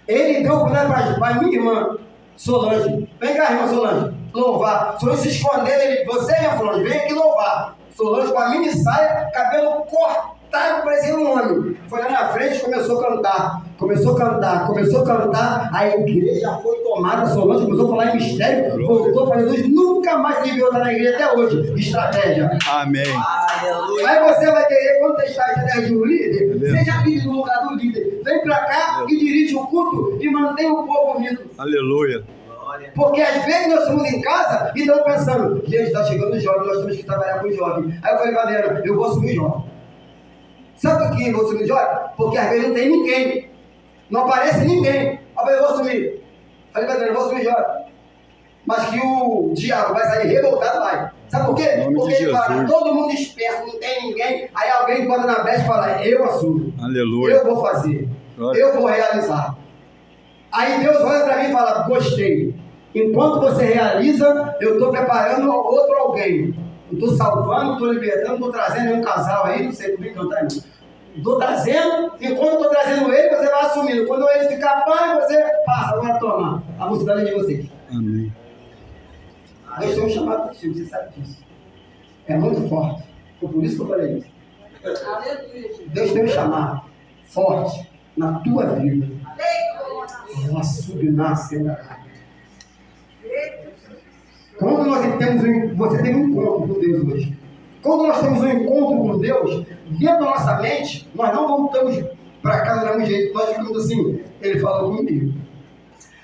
Ele deu oportunidade para minha irmã Solange. Vem cá, irmã Solange, louvar. Solange se escondendo, ele: você, minha Solange, vem aqui louvar. Solange com a mini saia, cabelo tá parecendo um homem. Foi lá na frente e começou a cantar. Começou a cantar. A igreja foi tomada, Solange começou a falar em mistério, voltou para Jesus, nunca mais se viu estar na igreja até hoje. Estratégia. Amém. Aleluia. Aí você vai querer, quando testar a estratégia de um líder, seja líder no lugar do líder. Vem para cá e dirige o culto e mantém o povo unido. Aleluia. Glória. Porque às vezes nós estamos em casa e estamos pensando, gente, está chegando o jovem, nós temos que trabalhar com o jovem. Aí eu falei, galera, eu vou assumir o jovem. Sabe por que eu vou assumir o jovem? Porque às vezes não tem ninguém. Não aparece ninguém. Aí eu falei, eu vou assumir. Falei, galera, eu vou assumir o jovem. Mas que o diabo vai sair revoltado, vai. Sabe por quê? Porque ele fala, todo mundo disperso, não tem ninguém. Aí alguém bota na brecha e fala, eu assumo. Aleluia. Eu vou fazer. Eu vou realizar. Aí Deus olha para mim e fala, gostei. Enquanto você realiza, eu estou preparando outro alguém. Eu estou salvando, estou libertando, estou trazendo um casal aí, não sei como é que eu estou. Estou trazendo, enquanto estou trazendo ele, você vai assumindo. Quando ele ficar pai, você passa, agora toma a mocidade de vocês. Amém. Deus tem um chamado contigo, você sabe disso. É muito forte. Foi por isso que eu falei isso. Aleluia. Deus tem um chamado forte na tua vida. Ela subnasce. Quando nós temos você tem um encontro com Deus hoje. Quando nós temos um encontro com Deus, dentro da nossa mente, nós não voltamos para casa do mesmo jeito. Nós ficamos assim, ele falou comigo.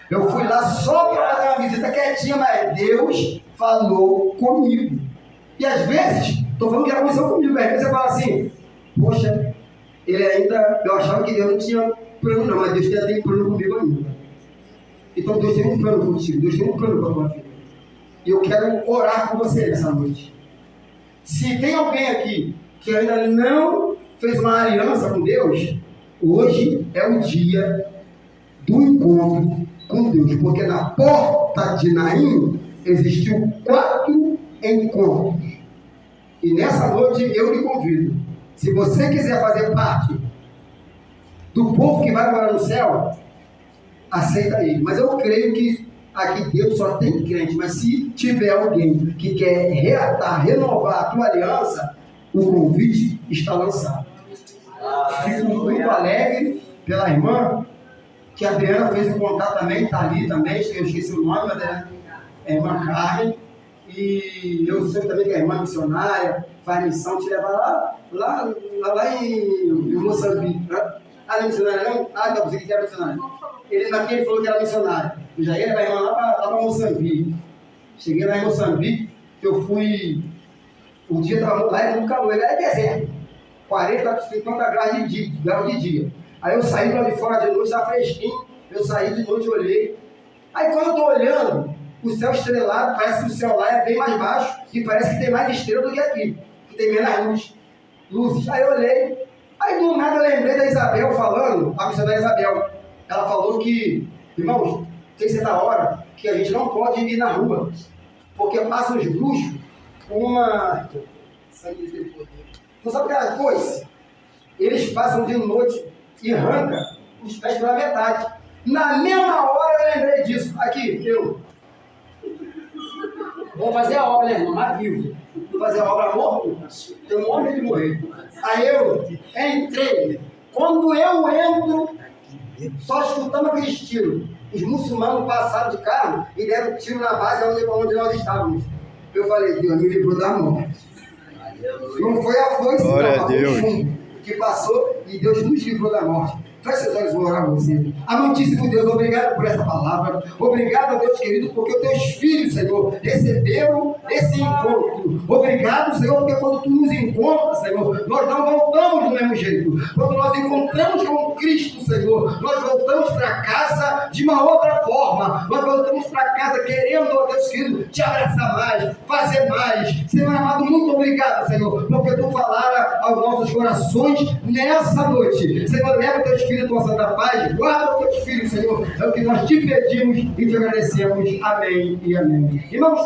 Eu fui lá só para fazer uma visita quietinha, mas Deus falou comigo. E às vezes, estou falando que era começou comigo, às vezes você fala assim, poxa, ele ainda, eu achava que Deus não tinha plano não, mas Deus ainda tem plano comigo ainda. Então Deus tem um plano contigo, Deus tem um plano para a tua vida. E eu quero orar com você nessa noite. Se tem alguém aqui que ainda não fez uma aliança com Deus, hoje é o dia do encontro com Deus, porque na porta de Naim existiu 4 encontros. E nessa noite eu lhe convido, se você quiser fazer parte do povo que vai morar no céu, aceita ele. Mas eu creio que aqui Deus só tem crente, mas se tiver alguém que quer reatar, renovar a tua aliança, o convite está lançado. Fico muito alegre pela irmã, que a Adriana fez um contato também, está ali também, eu esqueci o nome, mas é a irmã Carmen, e eu sei também que a irmã missionária faz missão, te levar lá em Moçambique. Ah, não é missionária não? Ah, não, você que era missionária. Ele falou que era missionário. Eu já ia levar a irmã lá para Moçambique. Cheguei lá em Moçambique, eu fui. O dia estava lá, era muito calor, era deserto. 40, 50 graus de dia. Aí eu saí lá de fora de noite, estava fresquinho. Eu saí de noite e olhei. Aí quando eu estou olhando, o céu estrelado, parece que o céu lá é bem mais baixo e parece que tem mais estrela do que aqui, que tem menos luzes. Aí eu olhei. Aí do nada eu lembrei da Isabel falando, a missionária Isabel. Ela falou que, irmãos, tem certa hora que a gente não pode ir na rua, porque passam os bruxos com uma... Não sabe o que ela fez? Eles passam de noite e arrancam os pés pela metade. Na mesma hora eu lembrei disso. Aqui, eu. Vou fazer a obra, né, irmão? Mas vivo. Vou fazer a obra morto. Tem um homem de morrer. Aí eu entrei. Quando eu entro, só escutamos aqueles tiros. Os muçulmanos passaram de carro e deram tiro na base onde nós estávamos. Eu falei, Deus me livrou da morte. Não foi a foice, não, foi o chumbo que passou e Deus nos livrou da morte. Feche seus olhos, vou orar por você. Amantíssimo Deus, obrigado por essa palavra. Obrigado, Deus querido, porque os teus filhos, Senhor, receberam esse encontro. Obrigado, Senhor, porque quando tu nos encontras, Senhor, nós não voltamos do mesmo jeito. Quando nós encontramos com Cristo, Senhor, nós voltamos para casa de uma outra forma. Nós voltamos para casa querendo, ó Deus querido, te abraçar mais, fazer mais. Senhor amado, muito obrigado, Senhor, porque tu falara aos nossos corações nessa noite. Senhor, leva teus filhos a tua santa paz, guarda os teus filhos, Senhor. É o que nós te pedimos e te agradecemos. Amém e amém. Irmãos,